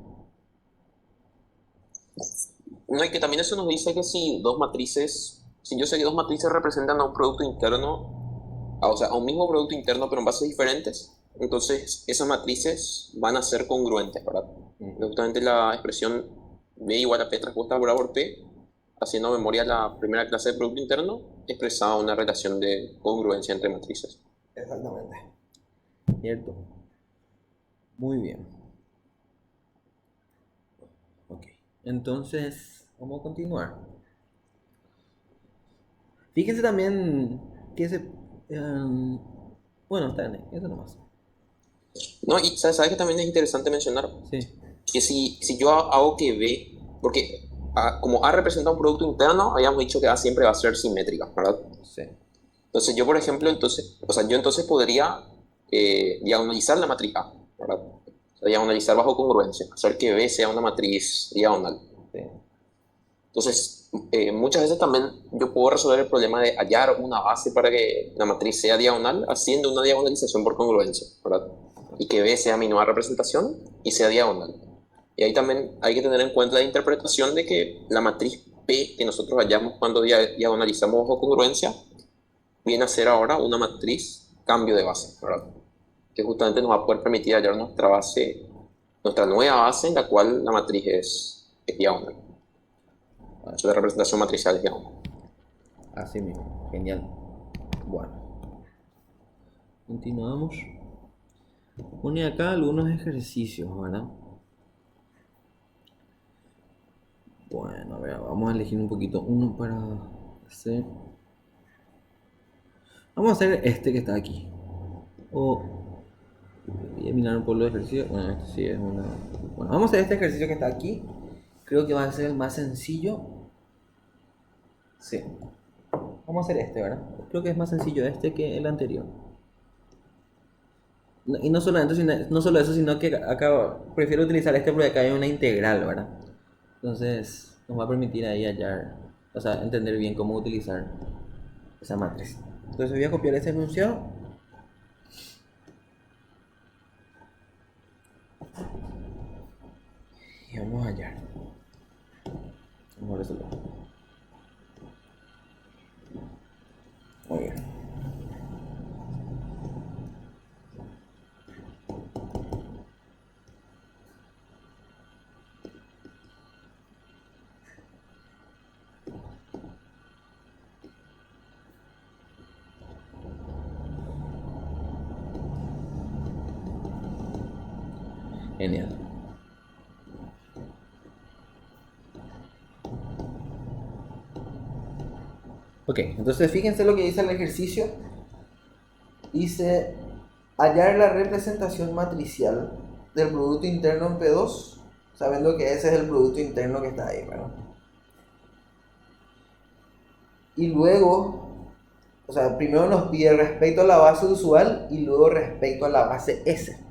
No, y que también eso nos dice que si yo sé que dos matrices representan a un producto interno, o sea, a un mismo producto interno, pero en bases diferentes, entonces esas matrices van a ser congruentes, ¿verdad? Justamente la expresión B igual a P transpuesta por A por P, haciendo memoria la primera clase de producto interno, expresaba una relación de congruencia entre matrices. Exactamente. Cierto. Muy bien. Ok. Entonces, vamos a continuar. Fíjense también que bueno, está bien, eso nomás. No, y sabes que también es interesante mencionar Sí. que si yo hago que B, porque como A representa un producto interno, habíamos dicho que A siempre va a ser simétrica, ¿verdad? Sí. Entonces yo, por ejemplo, yo entonces podría diagonalizar la matriz A, ¿verdad? O sea, diagonalizar bajo congruencia, hacer que B sea una matriz diagonal. Sí. Entonces, muchas veces también yo puedo resolver el problema de hallar una base para que la matriz sea diagonal haciendo una diagonalización por congruencia, ¿verdad? Y que B sea mi nueva representación y sea diagonal. Y ahí también hay que tener en cuenta la interpretación de que la matriz P que nosotros hallamos cuando diagonalizamos bajo congruencia viene a ser ahora una matriz cambio de base, ¿verdad? Que justamente nos va a poder permitir hallar nuestra base, nuestra nueva base en la cual la matriz es diagonal. La representación matricial es diagonal. Así mismo. Genial. Bueno. Continuamos. Pone acá algunos ejercicios, ¿verdad? Bueno, a ver, vamos a elegir un poquito uno para hacer. Vamos a hacer este que está aquí. O voy a mirar un poco los ejercicios. Bueno, este sí es una. Bueno, vamos a hacer este ejercicio que está aquí. Creo que va a ser el más sencillo. Sí. Vamos a hacer este, ¿verdad? Creo que es más sencillo este que el anterior. Y no solo eso, sino que acá prefiero utilizar este porque acá hay una integral, ¿verdad? Entonces nos va a permitir ahí hallar, o sea, entender bien cómo utilizar esa matriz. Entonces voy a copiar ese enunciado. Y vamos a hallar. Vamos a resolver. Muy bien. Genial. Ok, entonces fíjense lo que dice el ejercicio. Dice hallar la representación matricial del Producto Interno en P2, sabiendo que ese es el Producto Interno que está ahí, ¿verdad? Y luego, o sea, primero nos pide respecto a la base usual y luego respecto a la base S.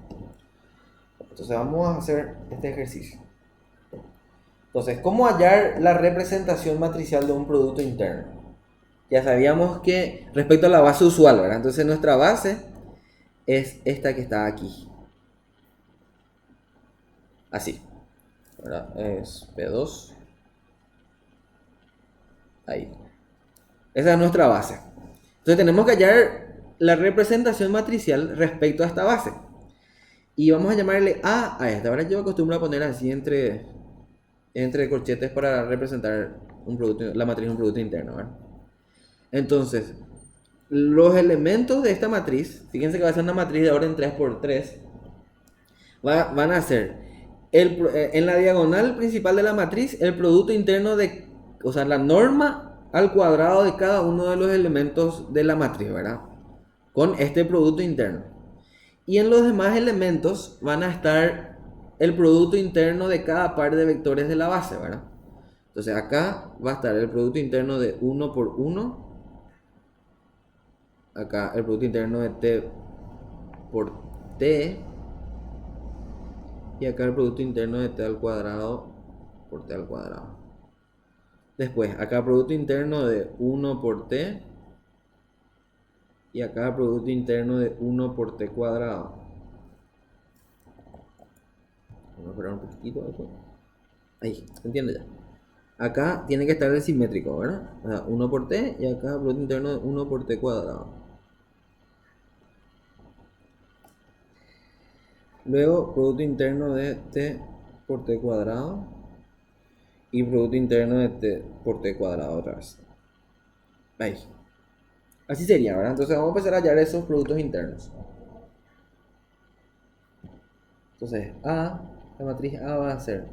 Entonces vamos a hacer este ejercicio. Entonces, ¿cómo hallar la representación matricial de un producto interno? Ya sabíamos que respecto a la base usual, ¿verdad? Entonces nuestra base es esta que está aquí. Así. ¿Verdad? Es P2. Ahí. Esa es nuestra base. Entonces tenemos que hallar la representación matricial respecto a esta base. Y vamos a llamarle A a esta. Ahora yo acostumbro a poner así entre corchetes para representar un producto, la matriz de un producto interno, ¿verdad? Entonces, los elementos de esta matriz, fíjense que va a ser una matriz de orden 3×3, van a ser en la diagonal principal de la matriz el producto interno de, o sea, la norma al cuadrado de cada uno de los elementos de la matriz, ¿verdad? Con este producto interno. Y en los demás elementos van a estar el producto interno de cada par de vectores de la base, ¿verdad? Entonces acá va a estar el producto interno de 1 por 1. Acá el producto interno de t por t. Y acá el producto interno de t al cuadrado por t al cuadrado. Después, acá el producto interno de 1 por t. Y acá el producto interno de 1 por t cuadrado. Vamos a esperar un poquitito. Ahí, ¿se entiende ya? Acá tiene que estar el simétrico, ¿verdad? O sea, 1 por t y acá el producto interno de 1 por t cuadrado. Luego, producto interno de t por t cuadrado. Y producto interno de t por t cuadrado otra vez. Ahí. Así sería, ¿verdad? Entonces vamos a empezar a hallar esos productos internos. Entonces, la matriz A va a ser...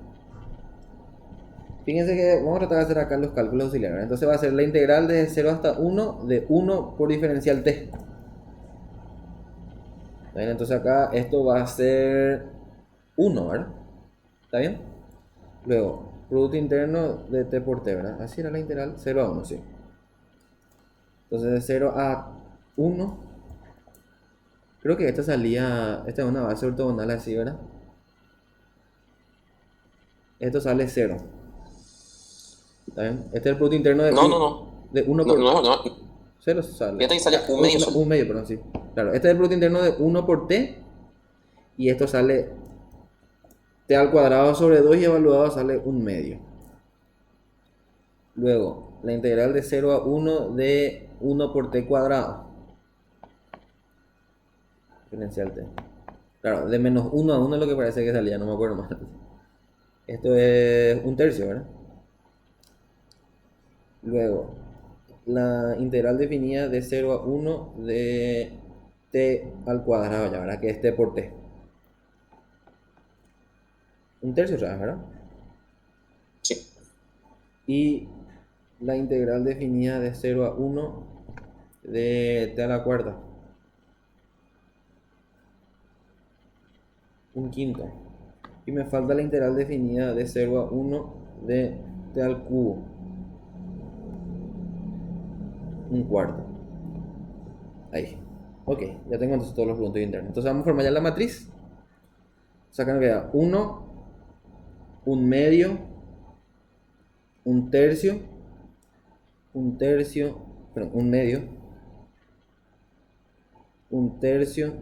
Fíjense que vamos a tratar de hacer acá los cálculos auxiliares. Entonces va a ser la integral de 0 hasta 1 de 1 por diferencial t. ¿Bien? Entonces acá esto va a ser 1, ¿verdad? ¿Está bien? Luego, producto interno de t por t, ¿verdad? Así era la integral, 0 a 1, sí. Entonces de 0 a 1, creo que esta es una base ortogonal así, ¿verdad? Esto sale 0. ¿Está bien? Este es el producto interno de, No. de 1 No, por... no, no. 0 sale. Fíjate que sale un medio solo. Un medio, perdón, sí. Claro, este es el producto interno de 1 por t. Y esto sale t al cuadrado sobre 2 y evaluado sale un medio. Luego, la integral de 0 a 1 de 1 por t cuadrado. Exponencial t. Claro, de menos 1 a 1 es lo que parece que salía, no me acuerdo más. Esto es un tercio, ¿verdad? Luego, la integral definida de 0 a 1 de t al cuadrado, ya verá que es t por t. Un tercio otra vez, ¿verdad? Sí. Y la integral definida de 0 a 1 de t a la cuarta. Un quinto. Y me falta la integral definida de 0 a 1 de t al cubo. Un cuarto. Ahí. Ok, ya tengo entonces todos los productos internos. Entonces vamos a formar ya la matriz. O sea que nos queda 1, un medio, un tercio, perdón, un medio, un tercio.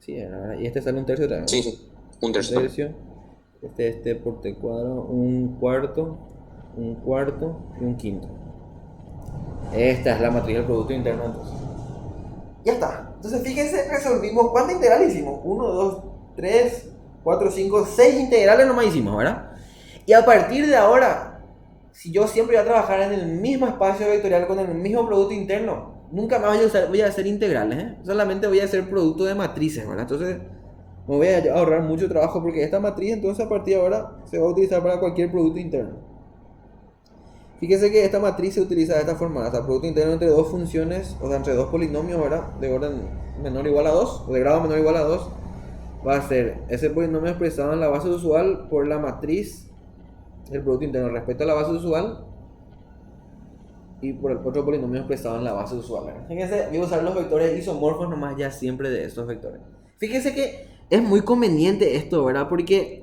Sí, ¿verdad? Y este sale un tercio también. Sí. Un Un tercio también. tercio. Este por t cuadrado, un cuarto y un quinto. Esta es la matriz del producto interno entonces. Ya está. Entonces fíjense, resolvimos. ¿Cuántas integrales hicimos? 1, 2, 3, 4, 5, 6 integrales nomás hicimos, ¿verdad? Y a partir de ahora, si yo siempre voy a trabajar en el mismo espacio vectorial con el mismo producto interno, nunca más voy a hacer integrales, ¿eh? Solamente voy a hacer producto de matrices, ¿verdad? Entonces me voy a ahorrar mucho trabajo porque esta matriz entonces a partir de ahora se va a utilizar para cualquier producto interno. Fíjese que esta matriz se utiliza de esta forma, o sea, producto interno entre dos funciones, o sea, entre dos polinomios, ¿verdad? De orden menor o igual a 2, o de grado menor o igual a 2, va a ser ese polinomio expresado en la base usual por la matriz del producto interno respecto a la base usual y por el otro polinomio expresado en la base usual, ¿verdad? Fíjense, voy a usar los vectores isomorfos nomás ya siempre de estos vectores. Fíjense que es muy conveniente esto, ¿verdad? Porque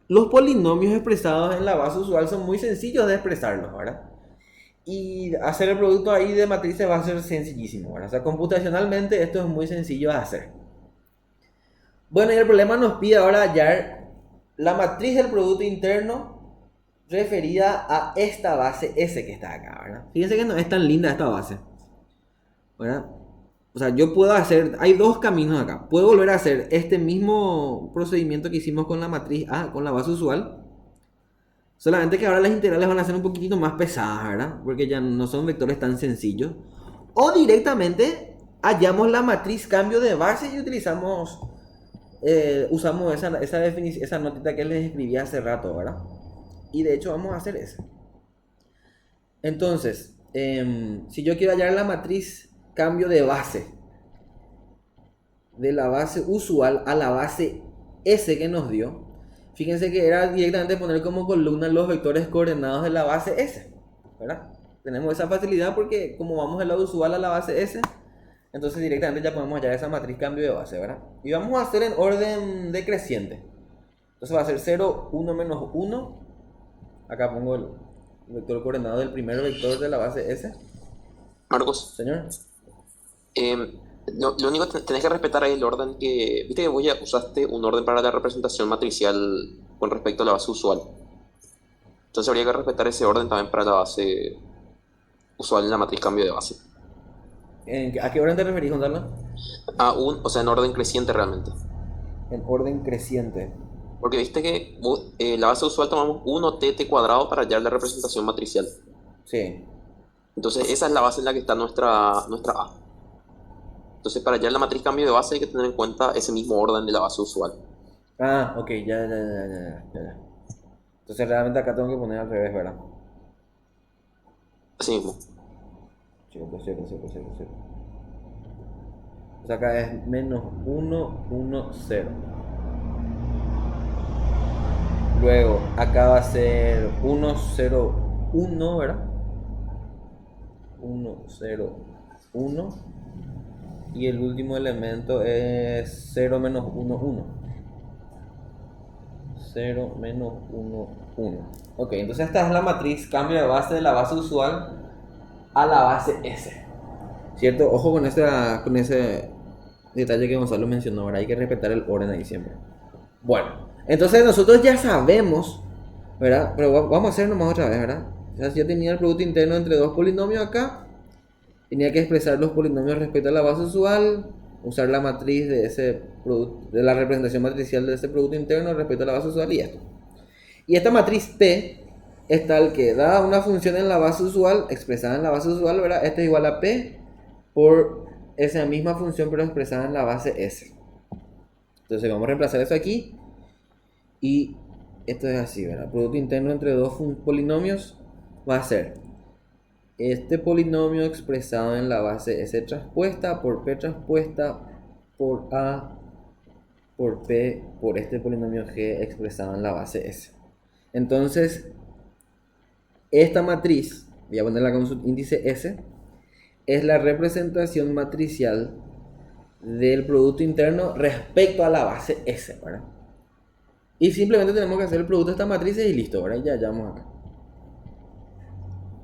los polinomios expresados en la base usual son muy sencillos de expresarlos, ¿verdad? Y hacer el producto ahí de matrices va a ser sencillísimo, ¿verdad? O sea, computacionalmente esto es muy sencillo de hacer. Bueno, y el problema nos pide ahora hallar la matriz del producto interno referida a esta base S que está acá, ¿verdad? Fíjense que no es tan linda esta base, ¿verdad? O sea, yo puedo hacer, hay dos caminos acá. Puedo volver a hacer este mismo procedimiento que hicimos con la matriz A, con la base usual. Solamente que ahora las integrales van a ser un poquitito más pesadas, ¿verdad? Porque ya no son vectores tan sencillos. O directamente hallamos la matriz cambio de base y utilizamos, usamos esa notita que les escribí hace rato, ¿verdad? Y de hecho vamos a hacer eso. Entonces, si yo quiero hallar la matriz cambio de base, de la base usual a la base S que nos dio, fíjense que era directamente poner como columna los vectores coordenados de la base S, ¿verdad? Tenemos esa facilidad porque como vamos del lado usual a la base S, entonces directamente ya podemos hallar esa matriz cambio de base, ¿verdad? Y vamos a hacer en orden decreciente. Entonces va a ser 0, 1, menos 1. Acá pongo el vector coordenado del primer vector de la base S. Marcos, Señor. lo único que tenés que respetar ahí el orden que... Viste que vos ya usaste un orden para la representación matricial con respecto a la base usual. Entonces habría que respetar ese orden también para la base usual en la matriz cambio de base. ¿A qué orden te referís, Gonzalo? O sea, en orden creciente realmente. En orden creciente. Porque viste que la base usual tomamos 1t cuadrado para hallar la representación matricial. Sí. Entonces esa es la base en la que está nuestra A. Entonces para hallar la matriz cambio de base hay que tener en cuenta ese mismo orden de la base usual. Ah, ok, ya. Entonces realmente acá tengo que poner al revés, ¿verdad? Así mismo. Cierto. O sea, acá es menos 1, 1, 0. Luego, acá va a ser 1, 0, 1, ¿verdad? 1, 0, 1. Y el último elemento es 0 menos 1, 1. 0 menos 1, 1. Ok, entonces esta es la matriz cambio de base de la base usual a la base S. ¿Cierto? Ojo con ese detalle que Gonzalo mencionó. Ahora hay que respetar el orden ahí siempre. Bueno, entonces nosotros ya sabemos, ¿verdad? Pero vamos a hacer nomás otra vez, ¿verdad? O sea, si yo tenía el producto interno entre dos polinomios acá, tenía que expresar los polinomios respecto a la base usual, usar la matriz de ese producto, de la representación matricial de ese producto interno respecto a la base usual y esto. Y esta matriz P es tal que da una función en la base usual, expresada en la base usual, ¿verdad? Esta es igual a P por esa misma función pero expresada en la base S. Entonces vamos a reemplazar eso aquí y esto es así, ¿verdad? Producto interno entre dos polinomios va a ser este polinomio expresado en la base S transpuesta por P transpuesta por A por P por este polinomio G expresado en la base S. Entonces, esta matriz, voy a ponerla con su índice S, es la representación matricial del producto interno respecto a la base S, ¿verdad? Y simplemente tenemos que hacer el producto de estas matrices y listo, ¿verdad? Ya vamos acá.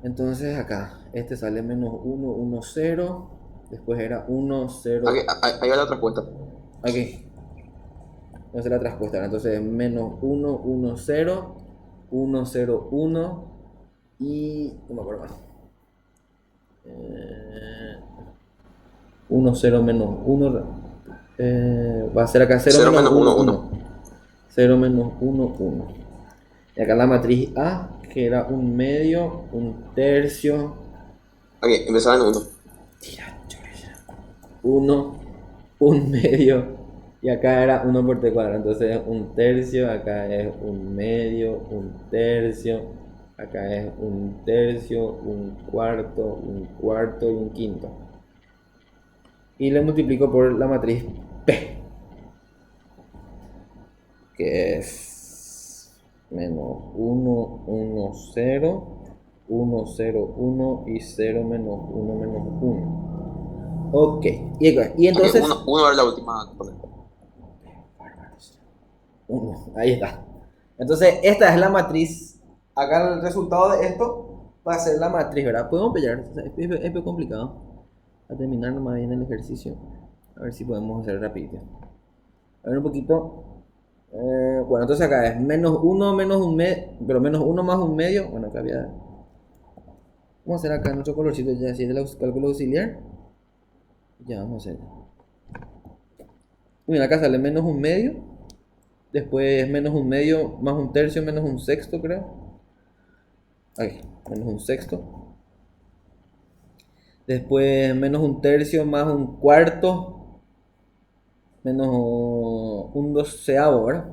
Entonces acá, este sale menos 1, 1, 0. Después era 1, 0. Ahí va la respuesta. Aquí. No será traspuesta, ¿verdad? Entonces menos 1, 1, 0. 1, 0, 1. Y... no me acuerdo más. 1, 0, menos 1. Va a ser acá 0 menos 1, 1. 0 menos 1, 1. Y acá la matriz A, que era un medio, un tercio. Ok, empezaba en 1. 1, un medio. Y acá era 1 por t cuadrado. Entonces un tercio, acá es un medio, un tercio. Acá es un tercio, un cuarto y un quinto. Y le multiplico por la matriz P, que es menos 1, 1, 0, 1, 0, 1 y 0 menos 1 menos 1. Ok, y entonces... Okay, 1 era la última. 1, ahí está. Entonces, esta es la matriz. Acá el resultado de esto va a ser la matriz, ¿verdad? Podemos pillar, es complicado. A terminar nomás bien el ejercicio. A ver si podemos hacer rapidito. A ver un poquito. Bueno, entonces acá es menos 1 menos un medio, pero menos 1 más un medio. Bueno, acá había... Vamos a hacer acá nuestro colorcito ya, si es del cálculo auxiliar. Ya, vamos a hacer. Mira, acá sale menos un medio. Después menos un medio más un tercio menos un sexto, creo. Ahí, menos un sexto. Después menos un tercio más un cuarto menos un doceavo, ¿verdad?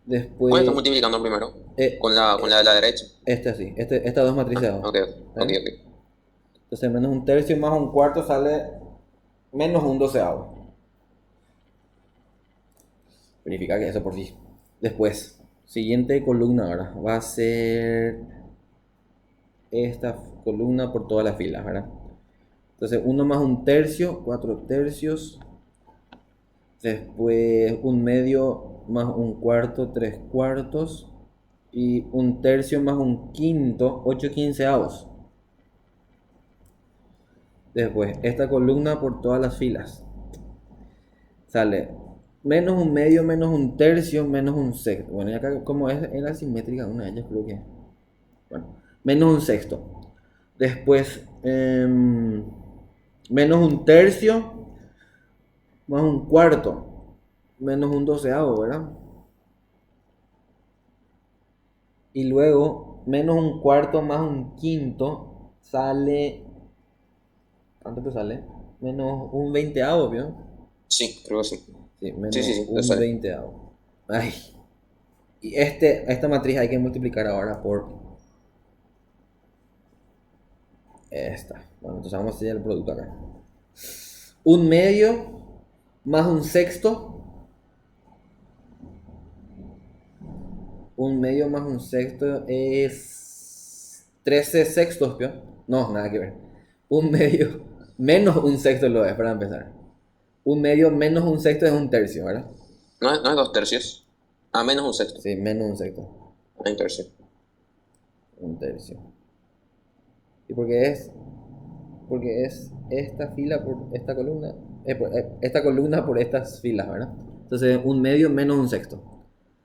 Después... ¿Cuál estás multiplicando primero? Con la de la derecha. Esta sí, estas dos matrices de abajo. Ok. Entonces menos un tercio más un cuarto sale menos un doceavo. Verifica que eso por sí. Después, siguiente columna ahora va a ser esta columna por todas las filas, ¿verdad? Entonces 1 más un tercio, 4 tercios. Después un medio más un cuarto, 3 cuartos. Y un tercio más un quinto, 8 quinceavos. Después esta columna por todas las filas. Sale menos un medio, menos un tercio, menos un sexto. Bueno, y acá como es la simétrica, una de ellas creo que... Bueno, menos un sexto. Después, menos un tercio, más un cuarto, menos un doceavo, ¿verdad? Y luego, menos un cuarto más un quinto, sale... ¿Cuánto te sale? Menos un veinteavo, ¿vio? Sí, creo que sí. Sí, menos Sí, un veinteavo. Ay. Y esta matriz hay que multiplicar ahora por esta. Bueno, entonces vamos a hacer el producto acá. Un medio más un sexto Un medio más un sexto es 13 sextos, ¿pio? No, nada que ver. Un medio menos un sexto lo es, para empezar. Un medio menos un sexto es un tercio, ¿verdad? No es 2 tercios. Ah, menos un sexto. Sí, menos un sexto. Ah, un tercio. Un tercio. ¿Y por qué es? Porque es esta fila por esta columna. Esta columna por estas filas, ¿verdad? Entonces, un medio menos un sexto.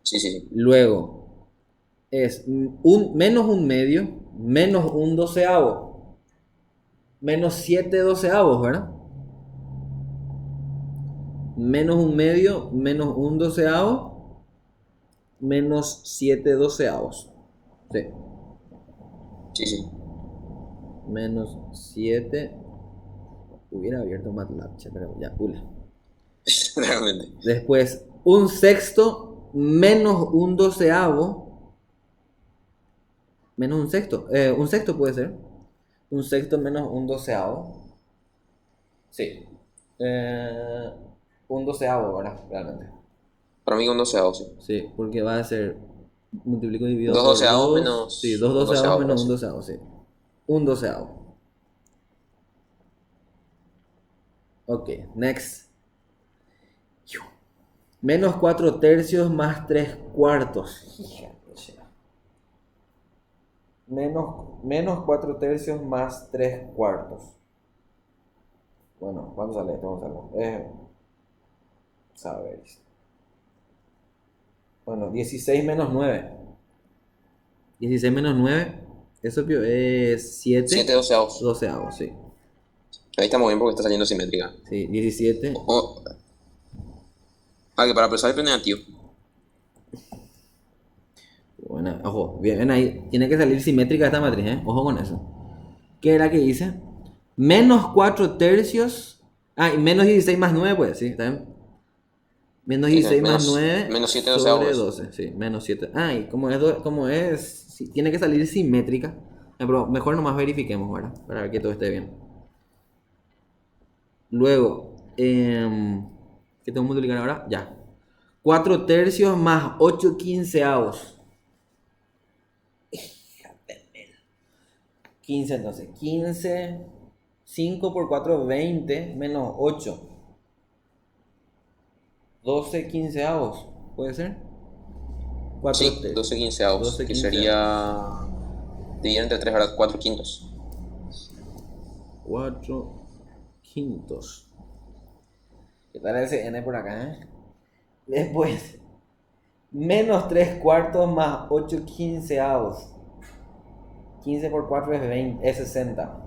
Sí, sí, sí. Luego, es un menos un medio menos un doceavo. Menos 7 doceavos, ¿verdad? Menos un medio menos un doceavo menos 7 doceavos. Sí. Sí, sí. Menos 7. Hubiera abierto MATLAB, che, pero ya, pula. Realmente. Después, un sexto menos un doceavo. Menos un sexto. Un sexto puede ser. Un sexto menos un doceavo. Sí. Eh, un doceavo, ¿verdad? Realmente. Para mí un doceavo, sí. Sí, porque va a ser. Multiplico y divido Dos por doceavos 2. Sí, menos dos un doceavos doceavo, por menos un así. doceavo, sí. Un doceavo. Ok, next. Menos 4 tercios más 3 cuartos. Menos 4 tercios más 3 cuartos. Bueno, ¿cuánto sale esto? Vamos a ver. Saber. Bueno, 16 menos 9. 16 menos 9. Eso es 7 7 doceavos. doceavos, sí. Ahí estamos bien porque está saliendo simétrica. Sí, 17. Que para empezar es negativo. Bueno, ojo, bien ahí. Tiene que salir simétrica esta matriz, ¿eh? Ojo con eso. ¿Qué era que hice? Menos 4 tercios. Ah, y menos 16 más 9, pues, sí, está bien. Menos Sí, sí, 16 más 9 menos 7 sobre doceavos. 12, sí, menos 7. Ah, y como es, sí, tiene que salir simétrica. Pero mejor nomás verifiquemos, ¿verdad? Para ver que todo esté bien. Luego, ¿qué tengo que multiplicar ahora? Ya. 4 tercios más 8 quinceavos. 15 entonces. 15, 5 por 4, 20, menos 8. 12 quinceavos. ¿Puede ser? 4 Sí, tercios. 12 quinceavos, 12 que quinceavos. sería dividir entre 3, ¿verdad? 4 quintos. 4 quintos. ¿Qué tal ese n por acá, Después, menos 3 cuartos más 8 quinceavos. 15 por 4 es 20, es 60.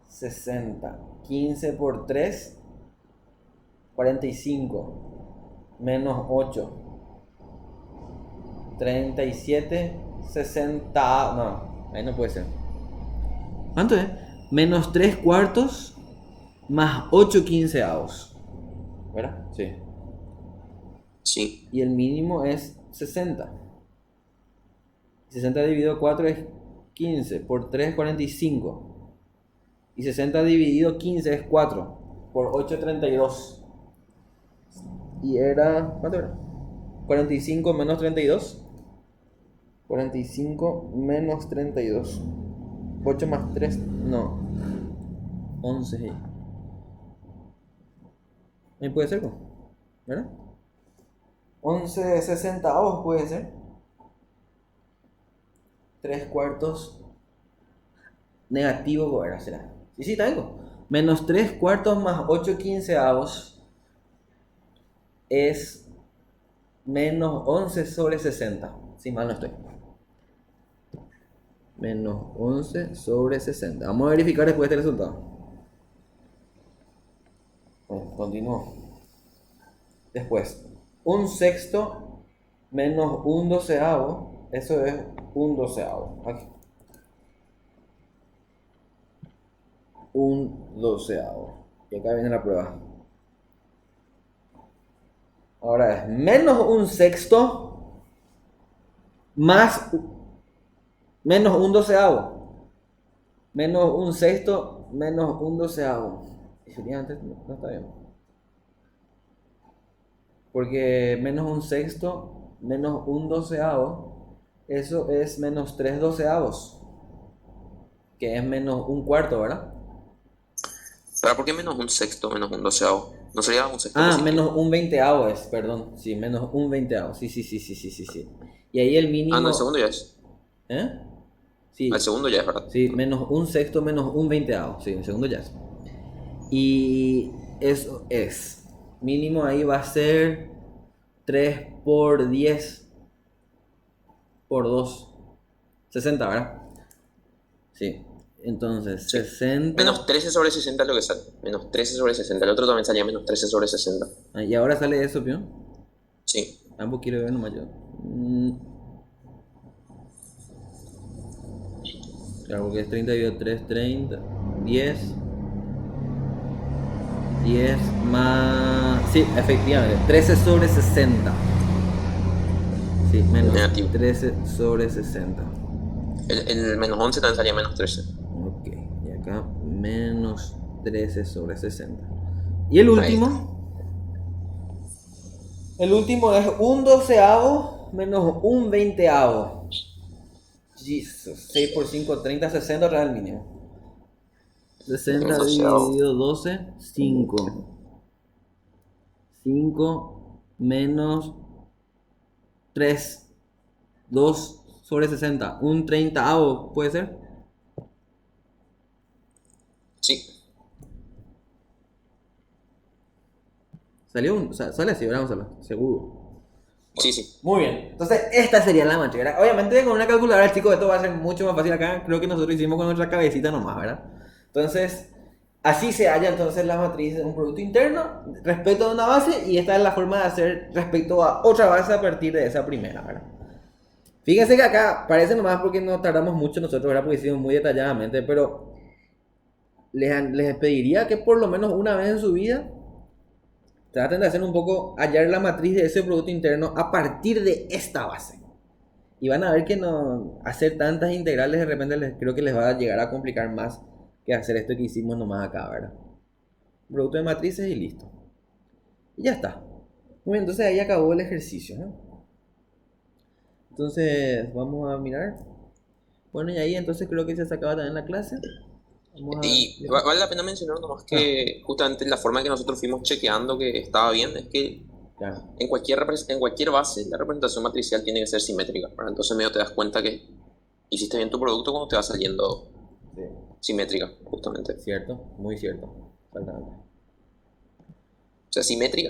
60. 15 por 3, 45. Menos 8. 37, 60. No, ahí no puede ser. ¿Cuánto es? Menos 3 cuartos más 8 quinceavos. ¿Verdad? Sí. Sí. Y el mínimo es 60. 60 dividido 4 es 15. Por 3 es 45. Y 60 dividido 15 es 4. Por 8 32. Y era... ¿Cuánto era? 45 menos 32. 45 menos 32. 8 más 3. No. 11. Ahí puede ser, ¿verdad? 11 sesentaavos puede ser. 3 cuartos negativo, ¿verdad? Será. Sí, sí, tengo. Menos 3 cuartos más 8 quinceavos es menos 11 sobre 60. Si mal no estoy. Menos 11 sobre 60. Vamos a verificar después este resultado. Bueno, continúo. Después, un sexto menos un doceavo, eso es un doceavo. Aquí. Un doceavo. Y acá viene la prueba. Ahora es menos un sexto más menos un doceavo. Menos un sexto menos un doceavo. Antes no está bien. Porque menos un sexto menos un doceavo, eso es menos 3 doceavos, que es menos un cuarto, ¿verdad? ¿Pero por qué menos un sexto, menos un doceavo? ¿No sería un sexto Ah, positivo? menos un veinteavo es, perdón. Sí, menos un veinteavo. Sí, sí, sí, sí, sí, sí, sí. Y ahí el Ah, no, el segundo mínimo. ya es. ¿Eh? El Sí, segundo ya es, ¿verdad? sí, menos un sexto, menos un veinteavo. Sí, el segundo ya es. Y eso es. Mínimo ahí va a ser 3 por 10 por 2 60, ¿verdad? Sí. Entonces, Sí. Menos 60. 13 sobre 60 es lo que sale. Menos 13 sobre 60. El otro también salía menos 13 sobre 60. Ah, y ahora sale eso, ¿pio? Sí. Ambos quiero ver nomás yo. Mm, claro, porque es 30 dividido 3, 30. 10. 10 más. Sí, efectivamente. 13 sobre 60. Sí, menos Negativo. 13 sobre 60. El menos 11 también salía menos 13. Ok, y acá menos 13 sobre 60. Y el Ahí está. último. El último es un doceavo menos un veinteavo. Jesus, 6 por 5, 30, 60 otra vez el mínimo. Un 60 doceavo. dividido 12, 5. 5 menos 3, 2 sobre 60. Un treintaavo, ¿puede ser? Sí. Salió un, o sea, sale así, vamos a verlo, seguro. Sí, sí. Muy bien, entonces esta sería la matriz. Obviamente con una calculadora, chicos, esto va a ser mucho más fácil acá. Creo que nosotros hicimos con nuestra cabecita nomás, ¿verdad? Entonces, así se halla entonces la matriz de un producto interno respecto a una base, y esta es la forma de hacer respecto a otra base a partir de esa primera, ¿verdad? Fíjense que acá parece nomás porque no tardamos mucho nosotros, ¿verdad? Porque hicimos muy detalladamente, pero les pediría que por lo menos una vez en su vida traten de hacer un poco, hallar la matriz de ese producto interno a partir de esta base. Y van a ver que no hacer tantas integrales de repente creo que les va a llegar a complicar más que hacer esto que hicimos nomás acá, ¿verdad? Producto de matrices y listo. Y ya está. Muy bien, entonces ahí acabó el ejercicio, ¿no? Entonces vamos a mirar. Bueno, y ahí entonces creo que se acaba también la clase. Vamos a... Y vale la pena mencionar nomás Ah, que justamente la forma en que nosotros fuimos chequeando que estaba bien es que claro. en cualquier base la representación matricial tiene que ser simétrica, ¿verdad? Entonces medio te das cuenta que hiciste bien tu producto cuando te va saliendo Sí, simétrica, justamente. cierto, muy cierto. Exactamente. O sea, simétrica,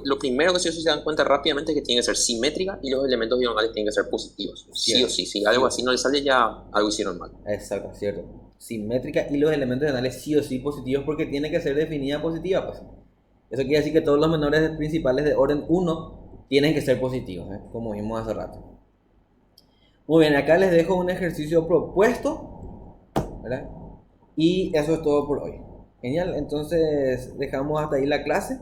lo primero que sí o sí se dan cuenta rápidamente es que tiene que ser simétrica y los elementos diagonales tienen que ser positivos. Sí o Cierto. sí, si Sí algo o así sí. no le sale ya algo hicieron mal. Exacto, cierto. Simétrica, y los elementos renales sí o sí positivos porque tiene que ser definida positiva, pues. Eso quiere decir que todos los menores principales de orden uno tienen que ser positivos, ¿eh? Como vimos hace rato. Muy bien, acá les dejo un ejercicio propuesto, ¿verdad? Y eso es todo por hoy. Genial, entonces dejamos hasta ahí la clase.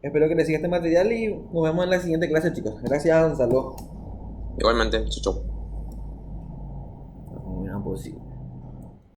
Espero que les siga este material y nos vemos en la siguiente clase, chicos. Gracias, Gonzalo. Igualmente, chau, chau. Muy bien, pues sí.